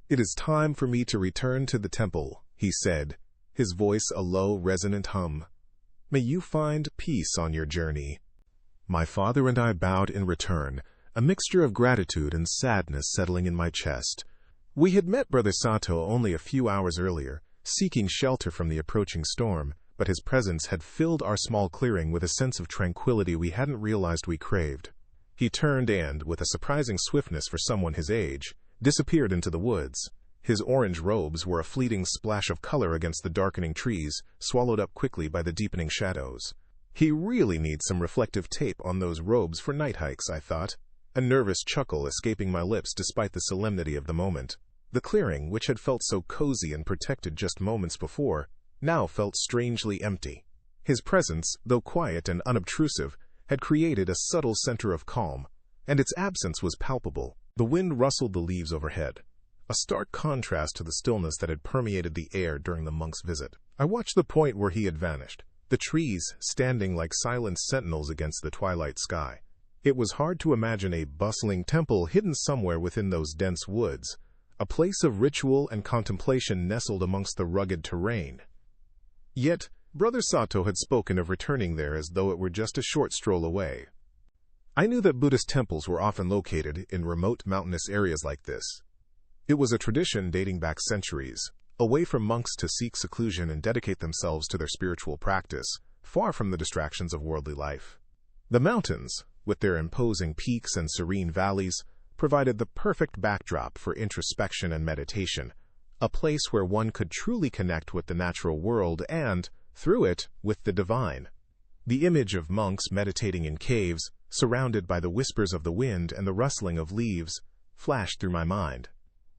"It is time for me to return to the temple," he said, his voice a low, resonant hum. "May you find peace on your journey." My father and I bowed in return, a mixture of gratitude and sadness settling in my chest. We had met Brother Sato only a few hours earlier, seeking shelter from the approaching storm, but his presence had filled our small clearing with a sense of tranquility we hadn't realized we craved. He turned and, with a surprising swiftness for someone his age, disappeared into the woods. His orange robes were a fleeting splash of color against the darkening trees, swallowed up quickly by the deepening shadows. He really needs some reflective tape on those robes for night hikes, I thought, a nervous chuckle escaping my lips despite the solemnity of the moment. The clearing, which had felt so cozy and protected just moments before, now felt strangely empty. His presence, though quiet and unobtrusive, had created a subtle center of calm, and its absence was palpable. The wind rustled the leaves overhead, a stark contrast to the stillness that had permeated the air during the monk's visit. I watched the point where he had vanished, the trees standing like silent sentinels against the twilight sky. It was hard to imagine a bustling temple hidden somewhere within those dense woods, a place of ritual and contemplation nestled amongst the rugged terrain. Yet, Brother Sato had spoken of returning there as though it were just a short stroll away. I knew that Buddhist temples were often located in remote mountainous areas like this. It was a tradition dating back centuries, a way for monks to seek seclusion and dedicate themselves to their spiritual practice, far from the distractions of worldly life. The mountains, with their imposing peaks and serene valleys, provided the perfect backdrop for introspection and meditation, a place where one could truly connect with the natural world and, through it, with the divine. The image of monks meditating in caves, surrounded by the whispers of the wind and the rustling of leaves, flashed through my mind.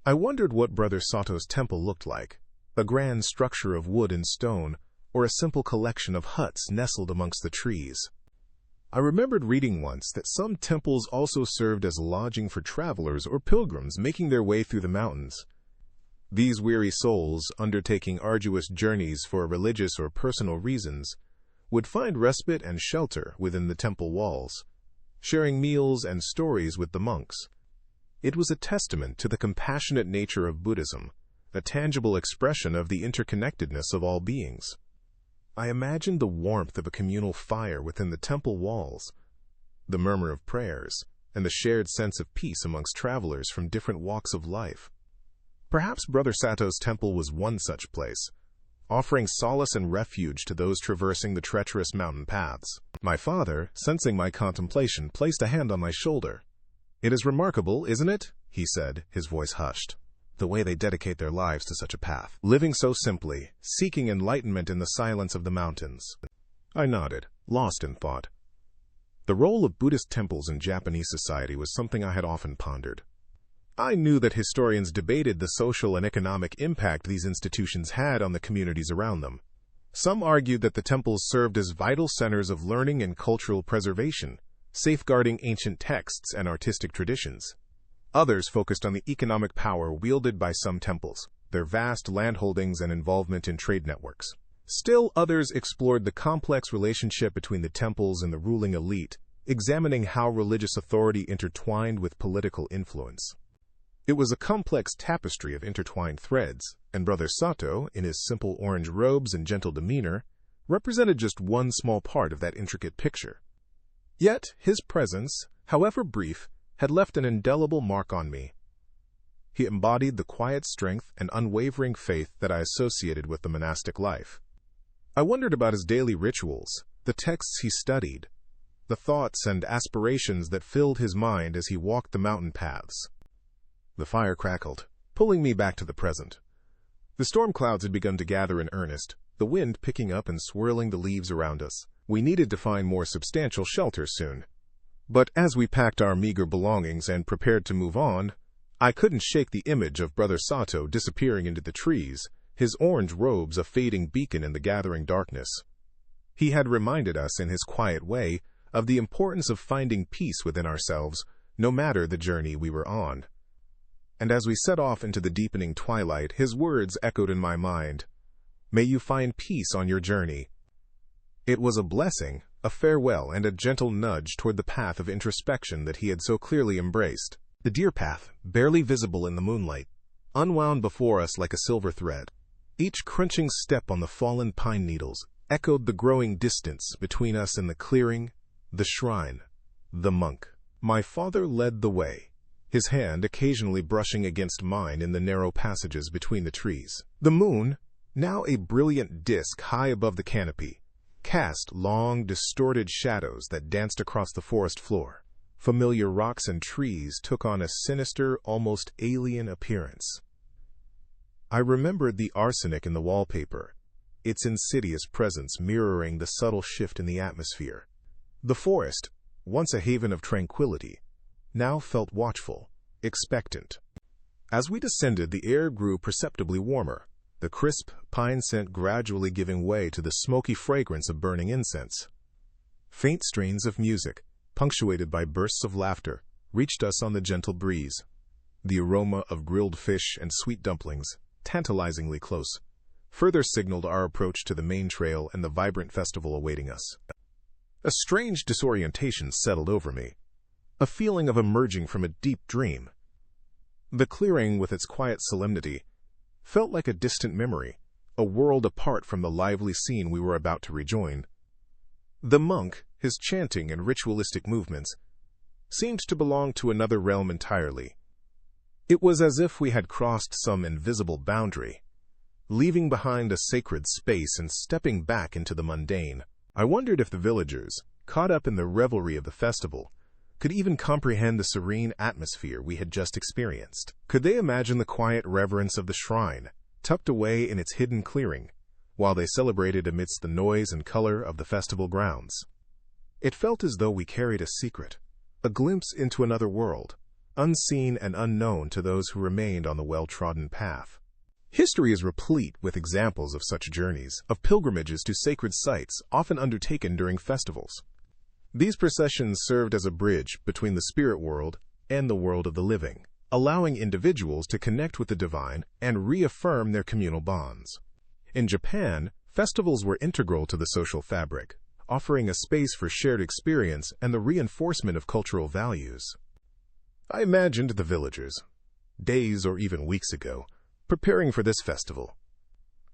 I wondered what Brother Sato's temple looked like, a grand structure of wood and stone, or a simple collection of huts nestled amongst the trees. I remembered reading once that some temples also served as lodging for travelers or pilgrims making their way through the mountains. These weary souls, undertaking arduous journeys for religious or personal reasons, would find respite and shelter within the temple walls, sharing meals and stories with the monks. It was a testament to the compassionate nature of Buddhism, a tangible expression of the interconnectedness of all beings. I imagined the warmth of a communal fire within the temple walls, the murmur of prayers, and the shared sense of peace amongst travelers from different walks of life. Perhaps Brother Sato's temple was one such place, offering solace and refuge to those traversing the treacherous mountain paths. My father, sensing my contemplation, placed a hand on my shoulder. "It is remarkable, isn't it?" he said, his voice hushed. "The way they dedicate their lives to such a path, living so simply, seeking enlightenment in the silence of the mountains." I nodded, lost in thought. The role of Buddhist temples in Japanese society was something I had often pondered. I knew that historians debated the social and economic impact these institutions had on the communities around them. Some argued that the temples served as vital centers of learning and cultural preservation, safeguarding ancient texts and artistic traditions. Others focused on the economic power wielded by some temples, their vast landholdings and involvement in trade networks. Still others explored the complex relationship between the temples and the ruling elite, examining how religious authority intertwined with political influence. It was a complex tapestry of intertwined threads, and Brother Sato, in his simple orange robes and gentle demeanor, represented just one small part of that intricate picture. Yet his presence, however brief, had left an indelible mark on me. He embodied the quiet strength and unwavering faith that I associated with the monastic life. I wondered about his daily rituals, the texts he studied, the thoughts and aspirations that filled his mind as he walked the mountain paths. The fire crackled, pulling me back to the present. The storm clouds had begun to gather in earnest, the wind picking up and swirling the leaves around us. We needed to find more substantial shelter soon. But as we packed our meager belongings and prepared to move on, I couldn't shake the image of Brother Sato disappearing into the trees, his orange robes a fading beacon in the gathering darkness. He had reminded us in his quiet way of the importance of finding peace within ourselves, no matter the journey we were on. And as we set off into the deepening twilight, his words echoed in my mind, "May you find peace on your journey." It was a blessing, a farewell, and a gentle nudge toward the path of introspection that he had so clearly embraced. The deer path, barely visible in the moonlight, unwound before us like a silver thread. Each crunching step on the fallen pine needles echoed the growing distance between us and the clearing, the shrine, the monk. My father led the way, his hand occasionally brushing against mine in the narrow passages between the trees. The moon, now a brilliant disk high above the canopy, cast long, distorted shadows that danced across the forest floor. Familiar rocks and trees took on a sinister, almost alien appearance. I remembered the arsenic in the wallpaper, its insidious presence mirroring the subtle shift in the atmosphere. The forest, once a haven of tranquility, now felt watchful, expectant. As we descended, the air grew perceptibly warmer, the crisp pine scent gradually giving way to the smoky fragrance of burning incense. Faint strains of music, punctuated by bursts of laughter, reached us on the gentle breeze. The aroma of grilled fish and sweet dumplings, tantalizingly close, further signaled our approach to the main trail and the vibrant festival awaiting us. A strange disorientation settled over me, a feeling of emerging from a deep dream. The clearing, with its quiet solemnity, felt like a distant memory, a world apart from the lively scene we were about to rejoin. The monk, his chanting and ritualistic movements, seemed to belong to another realm entirely. It was as if we had crossed some invisible boundary, leaving behind a sacred space and stepping back into the mundane. I wondered if the villagers, caught up in the revelry of the festival, could even comprehend the serene atmosphere we had just experienced. Could they imagine the quiet reverence of the shrine, tucked away in its hidden clearing, while they celebrated amidst the noise and color of the festival grounds? It felt as though we carried a secret, a glimpse into another world, unseen and unknown to those who remained on the well-trodden path. History is replete with examples of such journeys, of pilgrimages to sacred sites often undertaken during festivals. These processions served as a bridge between the spirit world and the world of the living, allowing individuals to connect with the divine and reaffirm their communal bonds. In Japan, festivals were integral to the social fabric, offering a space for shared experience and the reinforcement of cultural values. I imagined the villagers, days or even weeks ago, preparing for this festival.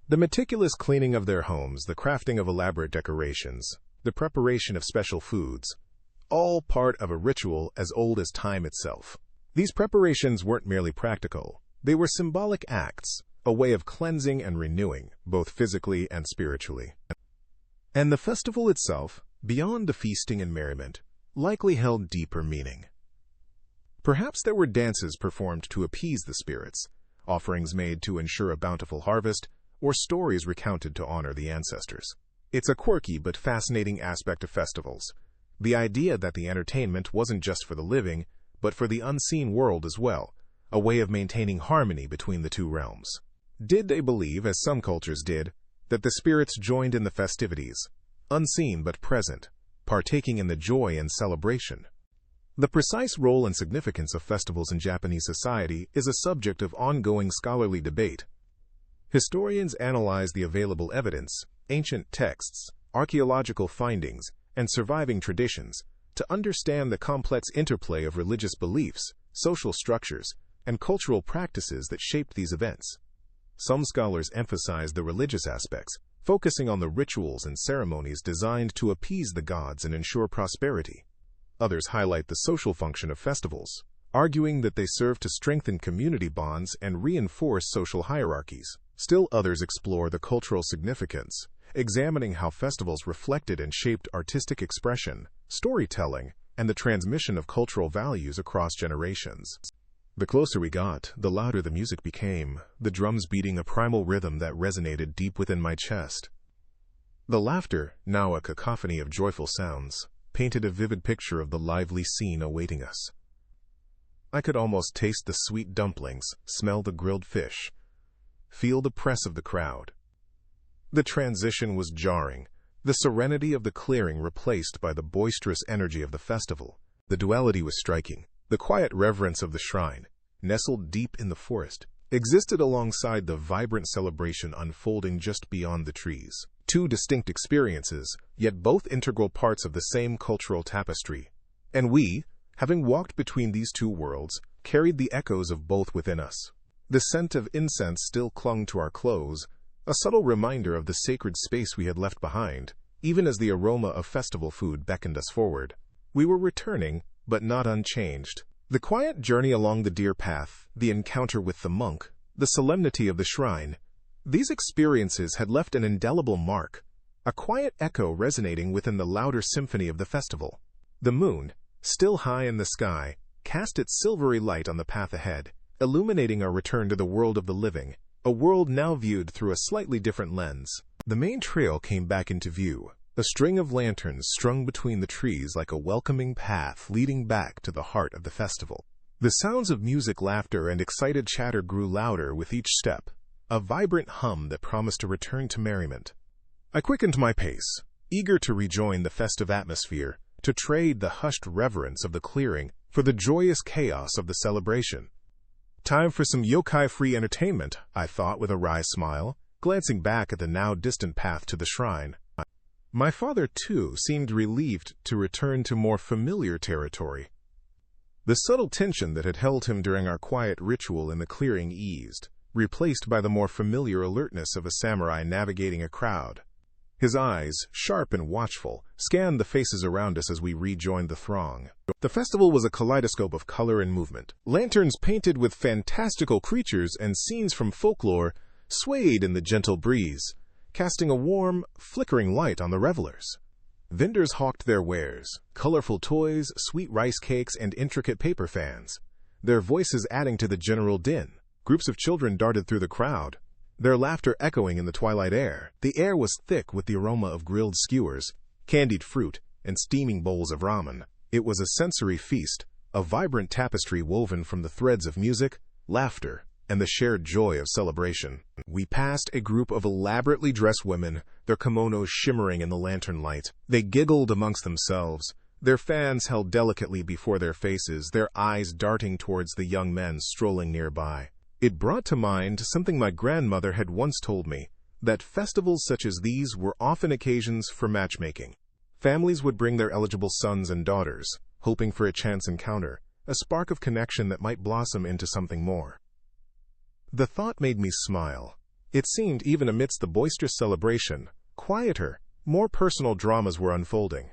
The meticulous cleaning of their homes, the crafting of elaborate decorations, the preparation of special foods, all part of a ritual as old as time itself. These preparations weren't merely practical. They were symbolic acts, a way of cleansing and renewing, both physically and spiritually. And the festival itself, beyond the feasting and merriment, likely held deeper meaning. Perhaps there were dances performed to appease the spirits, offerings made to ensure a bountiful harvest, or stories recounted to honor the ancestors. It's a quirky but fascinating aspect of festivals, the idea that the entertainment wasn't just for the living, but for the unseen world as well, a way of maintaining harmony between the two realms. Did they believe, as some cultures did, that the spirits joined in the festivities, unseen but present, partaking in the joy and celebration? The precise role and significance of festivals in Japanese society is a subject of ongoing scholarly debate. Historians analyze the available evidence, ancient texts, archaeological findings, and surviving traditions to understand the complex interplay of religious beliefs, social structures, and cultural practices that shaped these events. Some scholars emphasize the religious aspects, focusing on the rituals and ceremonies designed to appease the gods and ensure prosperity. Others highlight the social function of festivals, arguing that they serve to strengthen community bonds and reinforce social hierarchies. Still others explore the cultural significance, examining how festivals reflected and shaped artistic expression, storytelling, and the transmission of cultural values across generations. The closer we got, the louder the music became, the drums beating a primal rhythm that resonated deep within my chest. The laughter, now a cacophony of joyful sounds, painted a vivid picture of the lively scene awaiting us. I could almost taste the sweet dumplings, smell the grilled fish, feel the press of the crowd. The transition was jarring, the serenity of the clearing replaced by the boisterous energy of the festival. The duality was striking. The quiet reverence of the shrine, nestled deep in the forest, existed alongside the vibrant celebration unfolding just beyond the trees. Two distinct experiences, yet both integral parts of the same cultural tapestry. And we, having walked between these two worlds, carried the echoes of both within us. The scent of incense still clung to our clothes, a subtle reminder of the sacred space we had left behind, even as the aroma of festival food beckoned us forward. We were returning, but not unchanged. The quiet journey along the deer path, the encounter with the monk, the solemnity of the shrine, These experiences had left an indelible mark, a quiet echo resonating within the louder symphony of the festival. The moon, still high in the sky, cast its silvery light on the path ahead, illuminating our return to the world of the living, a world now viewed through a slightly different lens. The main trail came back into view, a string of lanterns strung between the trees like a welcoming path leading back to the heart of the festival. The sounds of music, laughter, and excited chatter grew louder with each step, a vibrant hum that promised a return to merriment. I quickened my pace, eager to rejoin the festive atmosphere, to trade the hushed reverence of the clearing for the joyous chaos of the celebration. Time for some yokai-free entertainment, I thought with a wry smile, glancing back at the now distant path to the shrine. My father, too, seemed relieved to return to more familiar territory. The subtle tension that had held him during our quiet ritual in the clearing eased, replaced by the more familiar alertness of a samurai navigating a crowd. His eyes, sharp and watchful, scanned the faces around us as we rejoined the throng. The festival was a kaleidoscope of color and movement. Lanterns painted with fantastical creatures and scenes from folklore swayed in the gentle breeze, casting a warm, flickering light on the revelers. Vendors hawked their wares, colorful toys, sweet rice cakes, and intricate paper fans, their voices adding to the general din. Groups of children darted through the crowd, their laughter echoing in the twilight air. The air was thick with the aroma of grilled skewers, candied fruit, and steaming bowls of ramen. It was a sensory feast, a vibrant tapestry woven from the threads of music, laughter, and the shared joy of celebration. We passed a group of elaborately dressed women, their kimonos shimmering in the lantern light. They giggled amongst themselves, their fans held delicately before their faces, their eyes darting towards the young men strolling nearby. It brought to mind something my grandmother had once told me, that festivals such as these were often occasions for matchmaking. Families would bring their eligible sons and daughters, hoping for a chance encounter, a spark of connection that might blossom into something more. The thought made me smile. It seemed, even amidst the boisterous celebration, quieter, more personal dramas were unfolding.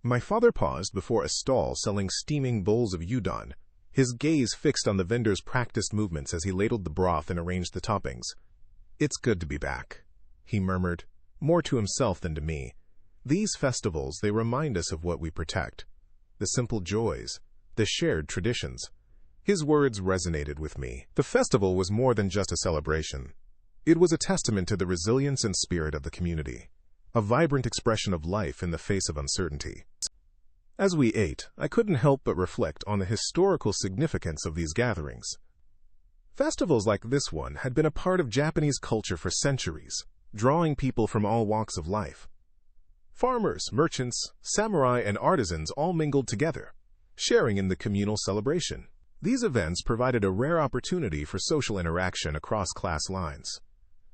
My father paused before a stall selling steaming bowls of udon, his gaze fixed on the vendor's practiced movements as he ladled the broth and arranged the toppings. "It's good to be back," he murmured, more to himself than to me. "These festivals, they remind us of what we protect, the simple joys, the shared traditions." His words resonated with me. The festival was more than just a celebration. It was a testament to the resilience and spirit of the community, a vibrant expression of life in the face of uncertainty. As we ate, I couldn't help but reflect on the historical significance of these gatherings. Festivals like this one had been a part of Japanese culture for centuries, drawing people from all walks of life. Farmers, merchants, samurai, and artisans all mingled together, sharing in the communal celebration. These events provided a rare opportunity for social interaction across class lines,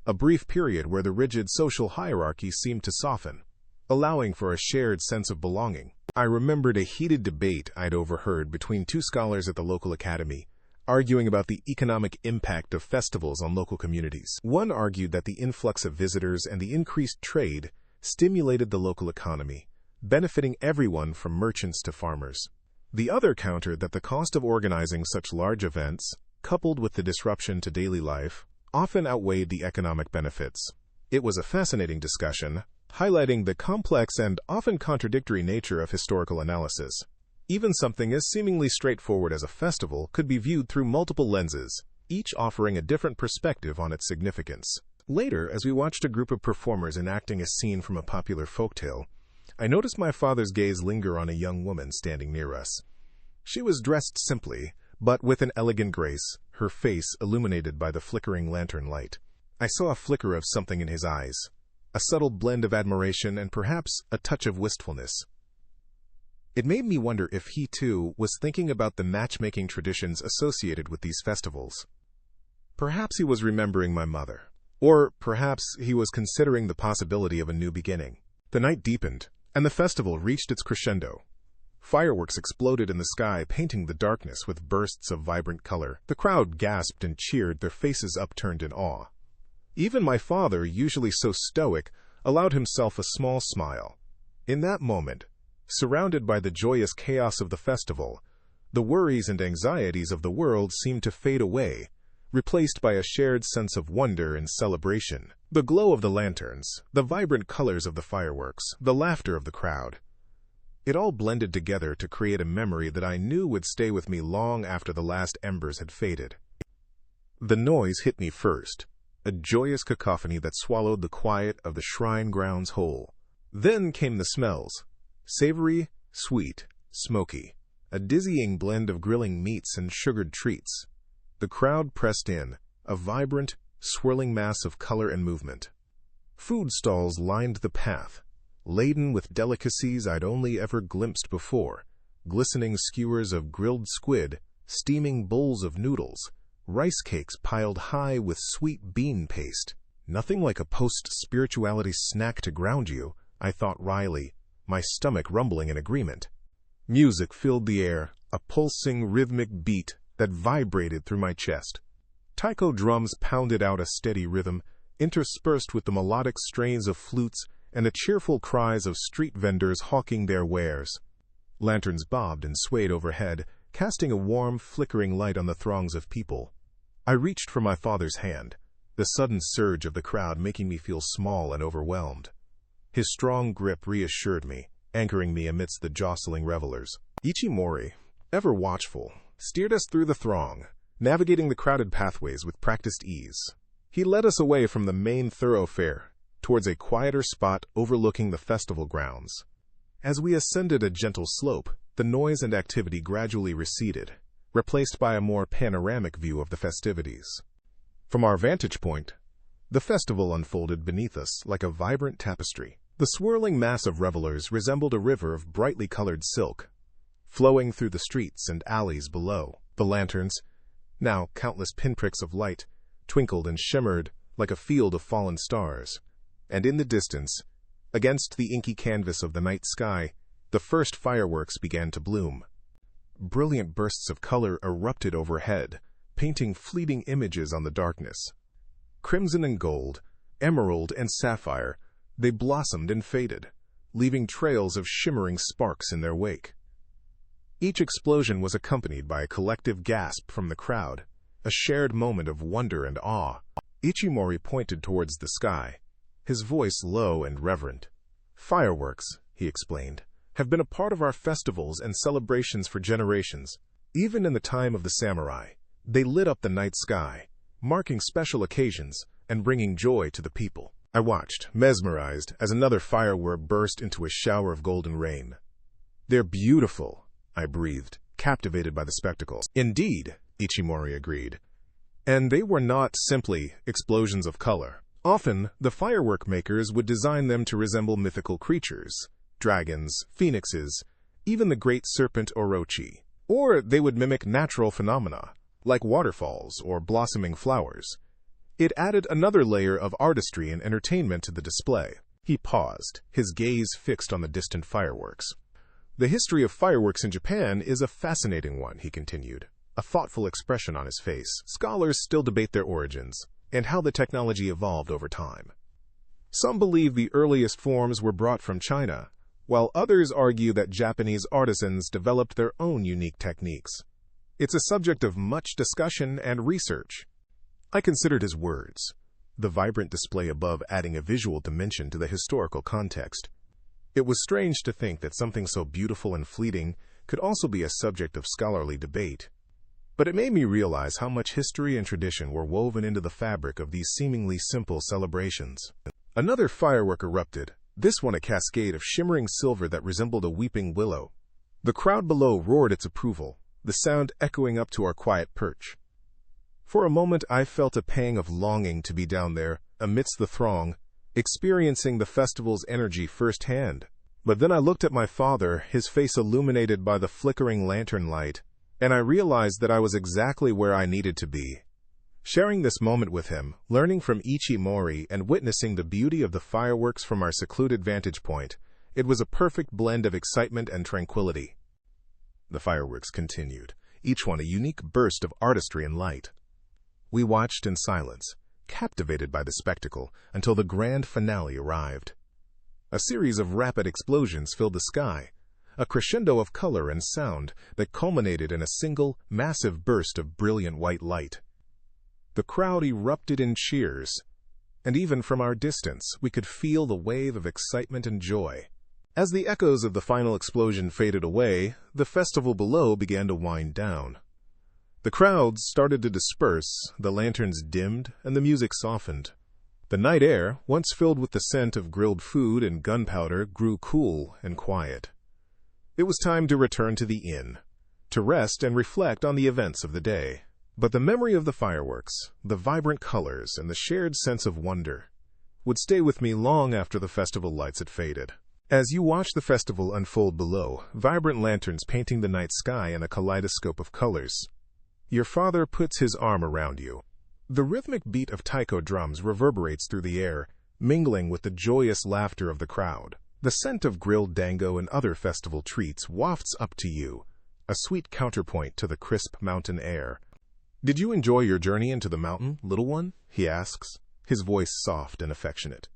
a brief period where the rigid social hierarchy seemed to soften, allowing for a shared sense of belonging. I remembered a heated debate I'd overheard between two scholars at the local academy, arguing about the economic impact of festivals on local communities. One argued that the influx of visitors and the increased trade stimulated the local economy, benefiting everyone from merchants to farmers. The other countered that the cost of organizing such large events, coupled with the disruption to daily life, often outweighed the economic benefits. It was a fascinating discussion, highlighting the complex and often contradictory nature of historical analysis. Even something as seemingly straightforward as a festival could be viewed through multiple lenses, each offering a different perspective on its significance. Later, as we watched a group of performers enacting a scene from a popular folktale, I noticed my father's gaze linger on a young woman standing near us. She was dressed simply, but with an elegant grace, her face illuminated by the flickering lantern light. I saw a flicker of something in his eyes, a subtle blend of admiration and perhaps a touch of wistfulness. It made me wonder if he, too, was thinking about the matchmaking traditions associated with these festivals. Perhaps he was remembering my mother, or perhaps he was considering the possibility of a new beginning. The night deepened, and the festival reached its crescendo. Fireworks exploded in the sky, painting the darkness with bursts of vibrant color. The crowd gasped and cheered, their faces upturned in awe. Even my father, usually so stoic, allowed himself a small smile. In that moment, surrounded by the joyous chaos of the festival, the worries and anxieties of the world seemed to fade away, replaced by a shared sense of wonder and celebration. The glow of the lanterns, the vibrant colors of the fireworks, the laughter of the crowd. It all blended together to create a memory that I knew would stay with me long after the last embers had faded. The noise hit me first, a joyous cacophony that swallowed the quiet of the shrine grounds whole. Then came the smells, savory, sweet, smoky, a dizzying blend of grilling meats and sugared treats. The crowd pressed in, a vibrant, swirling mass of color and movement. Food stalls lined the path, laden with delicacies I'd only ever glimpsed before, glistening skewers of grilled squid, steaming bowls of noodles, rice cakes piled high with sweet bean paste. Nothing like a post-spirituality snack to ground you, I thought wryly, my stomach rumbling in agreement. Music filled the air, a pulsing rhythmic beat that vibrated through my chest. Taiko drums pounded out a steady rhythm, interspersed with the melodic strains of flutes and the cheerful cries of street vendors hawking their wares. Lanterns bobbed and swayed overhead, casting a warm, flickering light on the throngs of people. I reached for my father's hand, the sudden surge of the crowd making me feel small and overwhelmed. His strong grip reassured me, anchoring me amidst the jostling revelers. Ichimori, ever watchful, steered us through the throng, navigating the crowded pathways with practiced ease. He led us away from the main thoroughfare, towards a quieter spot overlooking the festival grounds. As we ascended a gentle slope, the noise and activity gradually receded, replaced by a more panoramic view of the festivities. From our vantage point, the festival unfolded beneath us like a vibrant tapestry. The swirling mass of revelers resembled a river of brightly colored silk, flowing through the streets and alleys below. The lanterns, now countless pinpricks of light, twinkled and shimmered like a field of fallen stars. And in the distance, against the inky canvas of the night sky, the first fireworks began to bloom. Brilliant bursts of color erupted overhead, painting fleeting images on the darkness. Crimson and gold, emerald and sapphire, they blossomed and faded, leaving trails of shimmering sparks in their wake. Each explosion was accompanied by a collective gasp from the crowd, a shared moment of wonder and awe. Ichimori pointed towards the sky, his voice low and reverent. "Fireworks," he explained, "have been a part of our festivals and celebrations for generations. Even in the time of the samurai, they lit up the night sky, marking special occasions and bringing joy to the people." I watched, mesmerized, as another firework burst into a shower of golden rain. "They're beautiful," I breathed, captivated by the spectacle. "Indeed," Ichimori agreed. And they were not simply explosions of color. Often, the firework makers would design them to resemble mythical creatures, dragons, phoenixes, even the great serpent Orochi. Or they would mimic natural phenomena, like waterfalls or blossoming flowers. It added another layer of artistry and entertainment to the display. He paused, his gaze fixed on the distant fireworks. "The history of fireworks in Japan is a fascinating one," he continued, a thoughtful expression on his face. "Scholars still debate their origins and how the technology evolved over time. Some believe the earliest forms were brought from China, while others argue that Japanese artisans developed their own unique techniques. It's a subject of much discussion and research." I considered his words, the vibrant display above adding a visual dimension to the historical context. It was strange to think that something so beautiful and fleeting could also be a subject of scholarly debate. But it made me realize how much history and tradition were woven into the fabric of these seemingly simple celebrations. Another firework erupted, this one a cascade of shimmering silver that resembled a weeping willow. The crowd below roared its approval, the sound echoing up to our quiet perch. For a moment I felt a pang of longing to be down there, amidst the throng, experiencing the festival's energy firsthand. But then I looked at my father, his face illuminated by the flickering lantern light, and I realized that I was exactly where I needed to be. Sharing this moment with him, learning from Ichimori, and witnessing the beauty of the fireworks from our secluded vantage point, it was a perfect blend of excitement and tranquility. The fireworks continued, each one a unique burst of artistry and light. We watched in silence, captivated by the spectacle, until the grand finale arrived. A series of rapid explosions filled the sky, a crescendo of color and sound that culminated in a single, massive burst of brilliant white light. The crowd erupted in cheers, and even from our distance, we could feel the wave of excitement and joy. As the echoes of the final explosion faded away, the festival below began to wind down. The crowds started to disperse, the lanterns dimmed, and the music softened. The night air, once filled with the scent of grilled food and gunpowder, grew cool and quiet. It was time to return to the inn, to rest and reflect on the events of the day. But the memory of the fireworks, the vibrant colors, and the shared sense of wonder would stay with me long after the festival lights had faded. As you watch the festival unfold below, vibrant lanterns painting the night sky in a kaleidoscope of colors, your father puts his arm around you. The rhythmic beat of taiko drums reverberates through the air, mingling with the joyous laughter of the crowd. The scent of grilled dango and other festival treats wafts up to you, a sweet counterpoint to the crisp mountain air. "Did you enjoy your journey into the mountain, little one?" he asks, his voice soft and affectionate.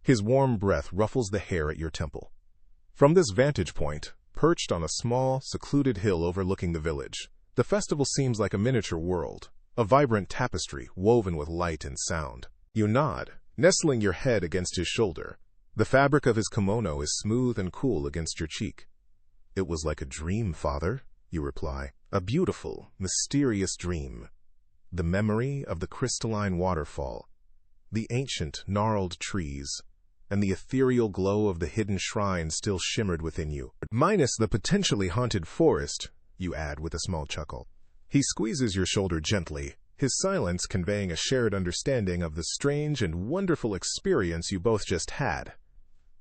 His warm breath ruffles the hair at your temple. From this vantage point, perched on a small, secluded hill overlooking the village, the festival seems like a miniature world, a vibrant tapestry woven with light and sound. You nod, nestling your head against his shoulder. The fabric of his kimono is smooth and cool against your cheek. "It was like a dream, father," you reply. "A beautiful, mysterious dream. The memory of the crystalline waterfall, the ancient, gnarled trees, and the ethereal glow of the hidden shrine still shimmered within you. Minus the potentially haunted forest," you add with a small chuckle. He squeezes your shoulder gently, his silence conveying a shared understanding of the strange and wonderful experience you both just had.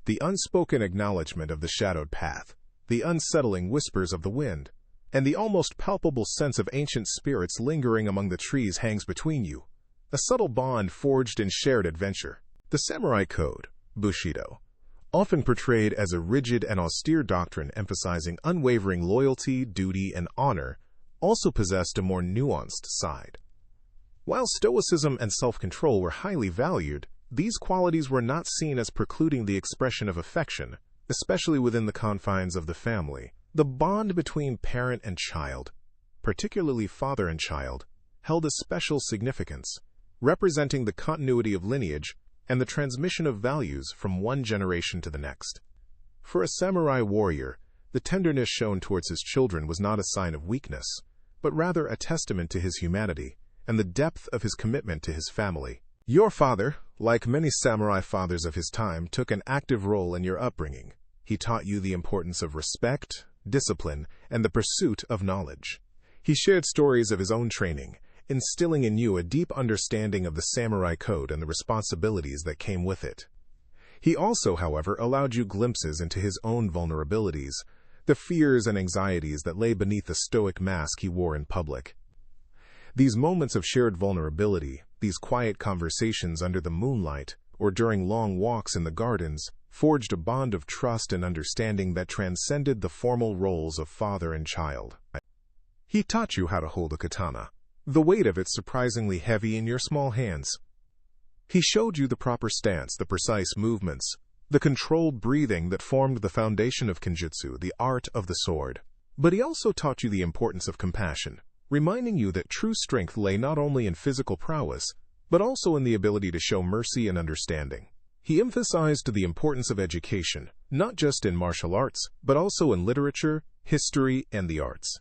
The unspoken acknowledgement of the shadowed path, the unsettling whispers of the wind, and the almost palpable sense of ancient spirits lingering among the trees hangs between you, a subtle bond forged in shared adventure. The samurai code, Bushido, often portrayed as a rigid and austere doctrine emphasizing unwavering loyalty, duty, and honor, also possessed a more nuanced side. While stoicism and self-control were highly valued, these qualities were not seen as precluding the expression of affection, especially within the confines of the family. The bond between parent and child, particularly father and child, held a special significance, representing the continuity of lineage and the transmission of values from one generation to the next. For a samurai warrior, the tenderness shown towards his children was not a sign of weakness, but rather a testament to his humanity and the depth of his commitment to his family. Your father, like many samurai fathers of his time, took an active role in your upbringing. He taught you the importance of respect, discipline, and the pursuit of knowledge. He shared stories of his own training, instilling in you a deep understanding of the samurai code and the responsibilities that came with it. He also, however, allowed you glimpses into his own vulnerabilities, the fears and anxieties that lay beneath the stoic mask he wore in public. These moments of shared vulnerability, these quiet conversations under the moonlight, or during long walks in the gardens, forged a bond of trust and understanding that transcended the formal roles of father and child. He taught you how to hold a katana, the weight of it surprisingly heavy in your small hands. He showed you the proper stance, the precise movements, the controlled breathing that formed the foundation of kenjutsu, the art of the sword. But he also taught you the importance of compassion, reminding you that true strength lay not only in physical prowess, but also in the ability to show mercy and understanding. He emphasized the importance of education, not just in martial arts, but also in literature, history, and the arts.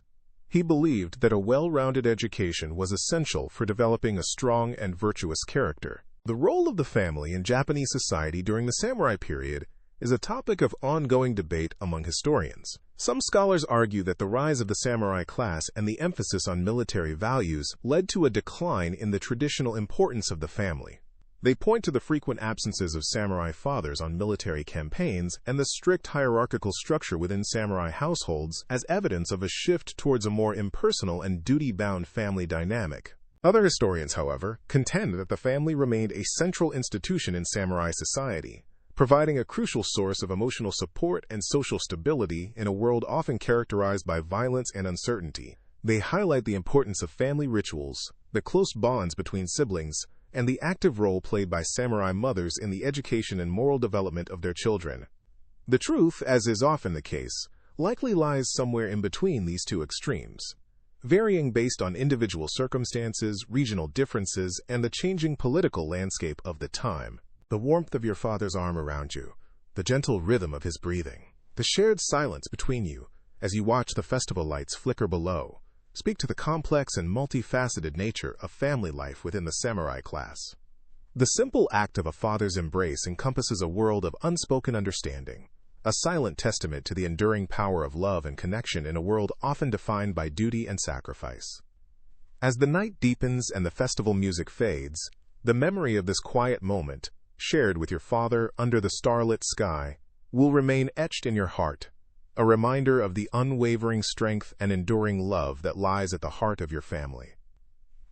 He believed that a well-rounded education was essential for developing a strong and virtuous character. The role of the family in Japanese society during the samurai period is a topic of ongoing debate among historians. Some scholars argue that the rise of the samurai class and the emphasis on military values led to a decline in the traditional importance of the family. They point to the frequent absences of samurai fathers on military campaigns and the strict hierarchical structure within samurai households as evidence of a shift towards a more impersonal and duty-bound family dynamic. Other historians, however, contend that the family remained a central institution in samurai society, providing a crucial source of emotional support and social stability in a world often characterized by violence and uncertainty. They highlight the importance of family rituals, the close bonds between siblings, and the active role played by samurai mothers in the education and moral development of their children. The truth, as is often the case, likely lies somewhere in between these two extremes. varying based on individual circumstances, regional differences, and the changing political landscape of the time. The warmth of your father's arm around you, the gentle rhythm of his breathing, the shared silence between you as you watch the festival lights flicker below, speak to the complex and multifaceted nature of family life within the samurai class. The simple act of a father's embrace encompasses a world of unspoken understanding, a silent testament to the enduring power of love and connection in a world often defined by duty and sacrifice. As the night deepens and the festival music fades, the memory of this quiet moment, shared with your father under the starlit sky, will remain etched in your heart, a reminder of the unwavering strength and enduring love that lies at the heart of your family.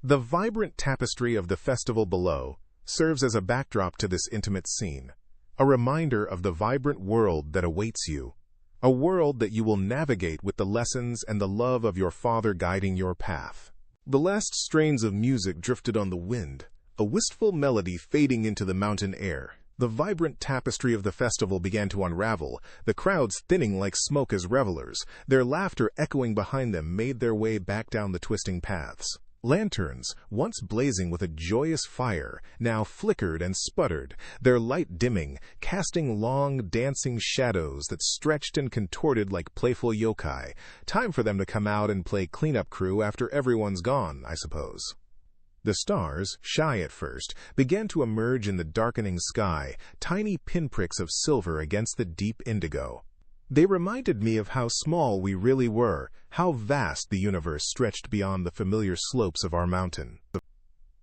The vibrant tapestry of the festival below serves as a backdrop to this intimate scene, a reminder of the vibrant world that awaits you, a world that you will navigate with the lessons and the love of your father guiding your path. The last strains of music drifted on the wind, a wistful melody fading into the mountain air. The vibrant tapestry of the festival began to unravel, the crowds thinning like smoke as revelers, their laughter echoing behind them made their way back down the twisting paths. Lanterns, once blazing with a joyous fire, now flickered and sputtered, their light dimming, casting long, dancing shadows that stretched and contorted like playful yokai. Time for them to come out and play cleanup crew after everyone's gone, I suppose. The stars, shy at first, began to emerge in the darkening sky, tiny pinpricks of silver against the deep indigo. They reminded me of how small we really were, how vast the universe stretched beyond the familiar slopes of our mountain.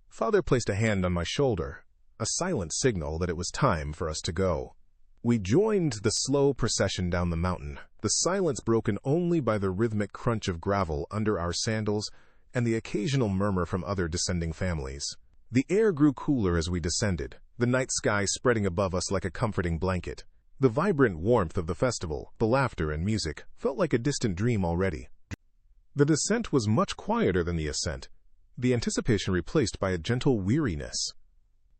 Father placed a hand on my shoulder, a silent signal that it was time for us to go. We joined the slow procession down the mountain, the silence broken only by the rhythmic crunch of gravel under our sandals and the occasional murmur from other descending families. The air grew cooler as we descended, the night sky spreading above us like a comforting blanket. The vibrant warmth of the festival, the laughter and music, felt like a distant dream already. The descent was much quieter than the ascent, the anticipation replaced by a gentle weariness.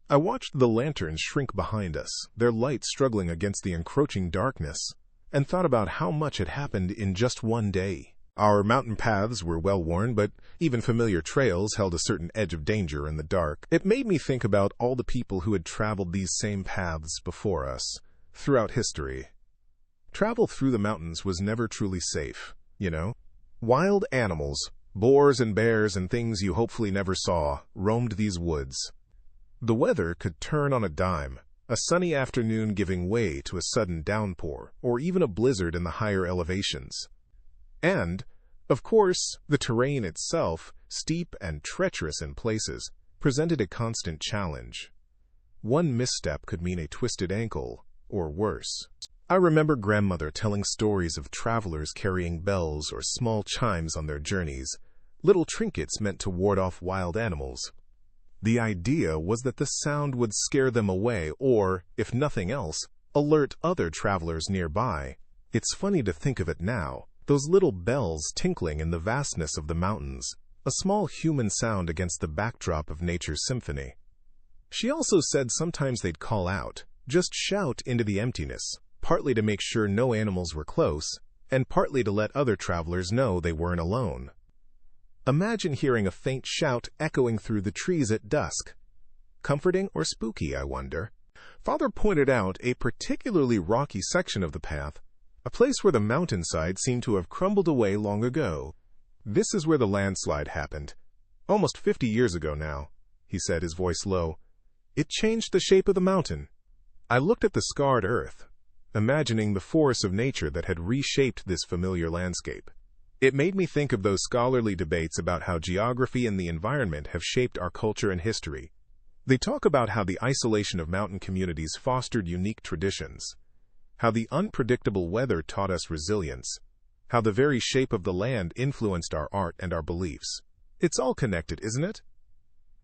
I watched the lanterns shrink behind us, their light struggling against the encroaching darkness, and thought about how much had happened in just one day. Our mountain paths were well-worn, but even familiar trails held a certain edge of danger in the dark. It made me think about all the people who had traveled these same paths before us, throughout history. Travel through the mountains was never truly safe, you know? Wild animals, boars and bears and things you hopefully never saw, roamed these woods. The weather could turn on a dime, a sunny afternoon giving way to a sudden downpour, or even a blizzard in the higher elevations. And, of course, the terrain itself, steep and treacherous in places, presented a constant challenge. One misstep could mean a twisted ankle, or worse. I remember grandmother telling stories of travelers carrying bells or small chimes on their journeys, little trinkets meant to ward off wild animals. The idea was that the sound would scare them away or, if nothing else, alert other travelers nearby. It's funny to think of it now. Those little bells tinkling in the vastness of the mountains, a small human sound against the backdrop of nature's symphony. She also said sometimes they'd call out, just shout into the emptiness, partly to make sure no animals were close, and partly to let other travelers know they weren't alone. Imagine hearing a faint shout echoing through the trees at dusk. Comforting or spooky, I wonder? Father pointed out a particularly rocky section of the path, a place where the mountainside seemed to have crumbled away long ago. This is where the landslide happened. Almost 50 years ago now, he said, his voice low. It changed the shape of the mountain. I looked at the scarred earth, imagining the force of nature that had reshaped this familiar landscape. It made me think of those scholarly debates about how geography and the environment have shaped our culture and history. They talk about how the isolation of mountain communities fostered unique traditions, how the unpredictable weather taught us resilience, how the very shape of the land influenced our art and our beliefs. It's all connected, isn't it?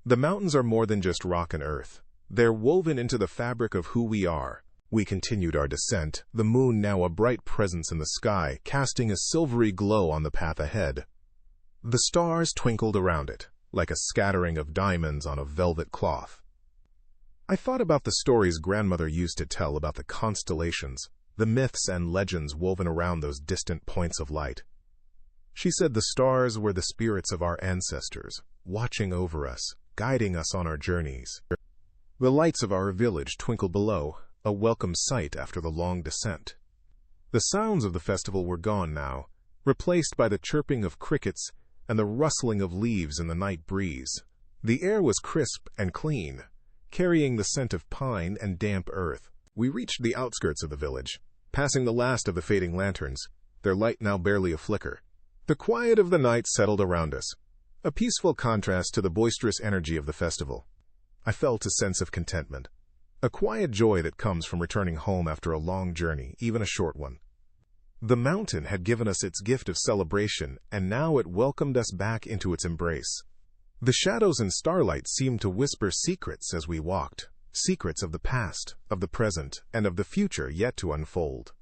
The mountains are more than just rock and earth. They're woven into the fabric of who we are. We continued our descent, the moon now a bright presence in the sky, casting a silvery glow on the path ahead. The stars twinkled around it, like a scattering of diamonds on a velvet cloth. I thought about the stories grandmother used to tell about the constellations, the myths and legends woven around those distant points of light. She said the stars were the spirits of our ancestors, watching over us, guiding us on our journeys. The lights of our village twinkled below, a welcome sight after the long descent. The sounds of the festival were gone now, replaced by the chirping of crickets and the rustling of leaves in the night breeze. The air was crisp and clean, carrying the scent of pine and damp earth. We reached the outskirts of the village, passing the last of the fading lanterns, their light now barely a flicker. The quiet of the night settled around us, a peaceful contrast to the boisterous energy of the festival. I felt a sense of contentment, a quiet joy that comes from returning home after a long journey, even a short one. The mountain had given us its gift of celebration, and now it welcomed us back into its embrace. The shadows and starlight seemed to whisper secrets as we walked, secrets of the past, of the present, and of the future yet to unfold.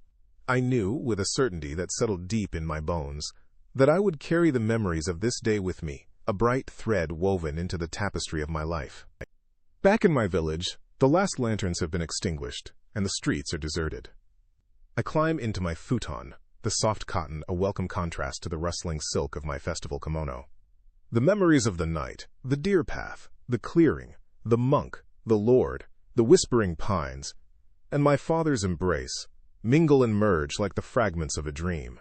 I knew, with a certainty that settled deep in my bones, that I would carry the memories of this day with me, a bright thread woven into the tapestry of my life. Back in my village, the last lanterns have been extinguished, and the streets are deserted. I climb into my futon, the soft cotton a welcome contrast to the rustling silk of my festival kimono. The memories of the night, the deer path, the clearing, the monk, the lord, the whispering pines, and my father's embrace mingle and merge like the fragments of a dream.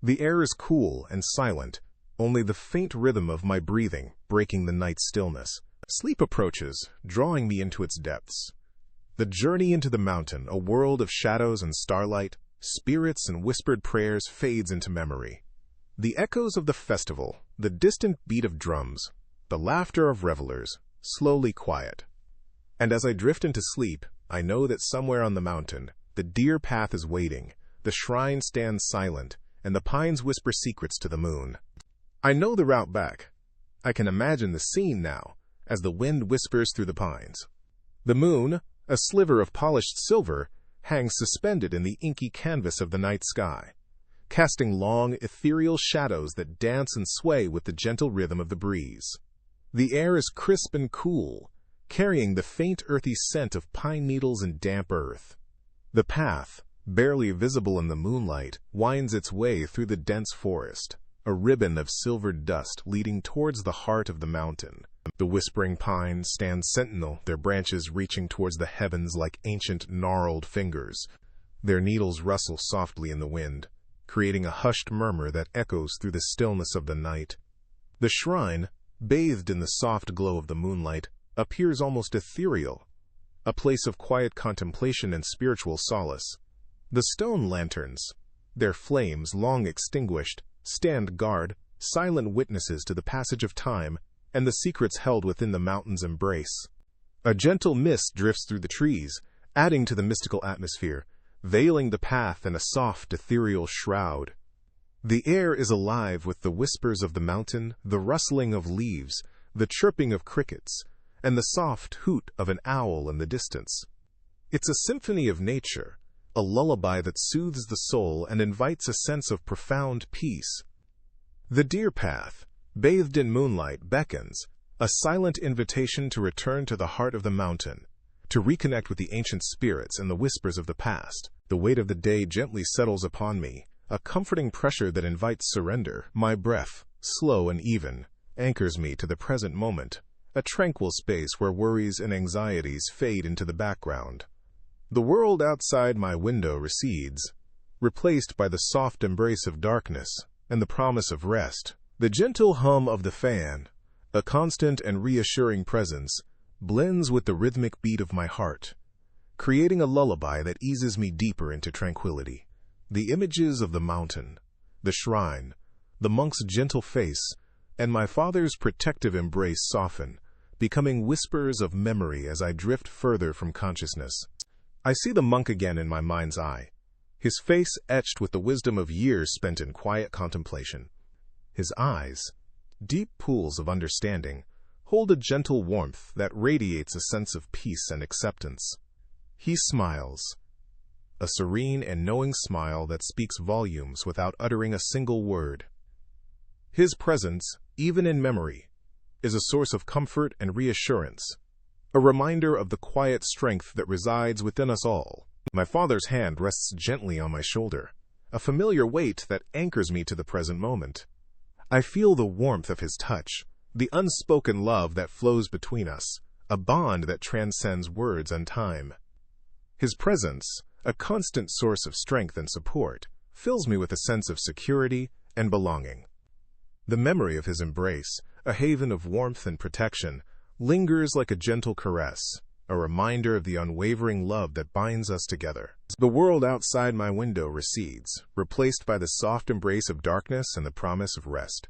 The air is cool and silent, only the faint rhythm of my breathing breaking the night's stillness. Sleep approaches, drawing me into its depths. The journey into the mountain, a world of shadows and starlight, spirits and whispered prayers, fades into memory. The echoes of the festival, the distant beat of drums, the laughter of revelers, slowly quiet. And as I drift into sleep, I know that somewhere on the mountain, the deer path is waiting, the shrine stands silent, and the pines whisper secrets to the moon. I know the route back. I can imagine the scene now, as the wind whispers through the pines. The moon, a sliver of polished silver, hangs suspended in the inky canvas of the night sky, casting long, ethereal shadows that dance and sway with the gentle rhythm of the breeze. The air is crisp and cool, carrying the faint earthy scent of pine needles and damp earth. The path, barely visible in the moonlight, winds its way through the dense forest, a ribbon of silvered dust leading towards the heart of the mountain. The whispering pines stand sentinel, their branches reaching towards the heavens like ancient gnarled fingers. Their needles rustle softly in the wind, creating a hushed murmur that echoes through the stillness of the night. The shrine, bathed in the soft glow of the moonlight, appears almost ethereal, a place of quiet contemplation and spiritual solace. The stone lanterns, their flames long extinguished, stand guard, silent witnesses to the passage of time and the secrets held within the mountain's embrace. A gentle mist drifts through the trees, adding to the mystical atmosphere, veiling the path in a soft, ethereal shroud. The air is alive with the whispers of the mountain, the rustling of leaves, the chirping of crickets, and the soft hoot of an owl in the distance. It's a symphony of nature, a lullaby that soothes the soul and invites a sense of profound peace. The deer path, bathed in moonlight, beckons, a silent invitation to return to the heart of the mountain, to reconnect with the ancient spirits and the whispers of the past. The weight of the day gently settles upon me, a comforting pressure that invites surrender. My breath, slow and even, anchors me to the present moment, a tranquil space where worries and anxieties fade into the background. The world outside my window recedes, replaced by the soft embrace of darkness and the promise of rest. The gentle hum of the fan, a constant and reassuring presence, blends with the rhythmic beat of my heart, creating a lullaby that eases me deeper into tranquility. The images of the mountain, the shrine, the monk's gentle face, and my father's protective embrace soften, becoming whispers of memory as I drift further from consciousness. I see the monk again in my mind's eye, his face etched with the wisdom of years spent in quiet contemplation. His eyes, deep pools of understanding, hold a gentle warmth that radiates a sense of peace and acceptance. He smiles, a serene and knowing smile that speaks volumes without uttering a single word. His presence, even in memory, is a source of comfort and reassurance, a reminder of the quiet strength that resides within us all. My father's hand rests gently on my shoulder, a familiar weight that anchors me to the present moment. I feel the warmth of his touch, the unspoken love that flows between us, a bond that transcends words and time. His presence, a constant source of strength and support, fills me with a sense of security and belonging. The memory of his embrace, a haven of warmth and protection, lingers like a gentle caress, a reminder of the unwavering love that binds us together. The world outside my window recedes, replaced by the soft embrace of darkness and the promise of rest.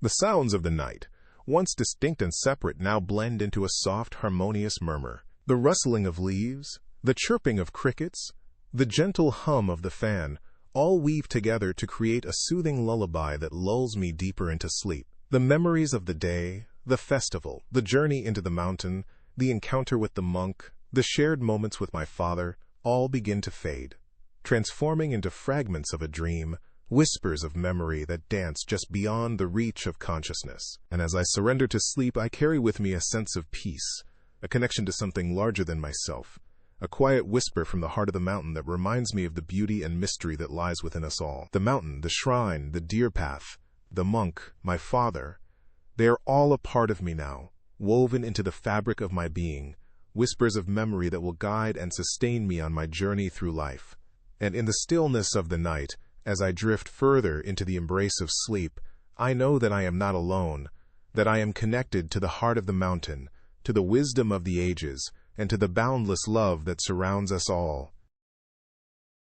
The sounds of the night, once distinct and separate, now blend into a soft, harmonious murmur. The rustling of leaves, the chirping of crickets, the gentle hum of the fan, all weave together to create a soothing lullaby that lulls me deeper into sleep. The memories of the day, the festival, the journey into the mountain, the encounter with the monk, the shared moments with my father, all begin to fade, transforming into fragments of a dream, whispers of memory that dance just beyond the reach of consciousness. And as I surrender to sleep, I carry with me a sense of peace, a connection to something larger than myself, a quiet whisper from the heart of the mountain that reminds me of the beauty and mystery that lies within us all. The mountain, the shrine, the deer path, the monk, my father, they are all a part of me now, woven into the fabric of my being, whispers of memory that will guide and sustain me on my journey through life. And in the stillness of the night, as I drift further into the embrace of sleep, I know that I am not alone, that I am connected to the heart of the mountain, to the wisdom of the ages, and to the boundless love that surrounds us all.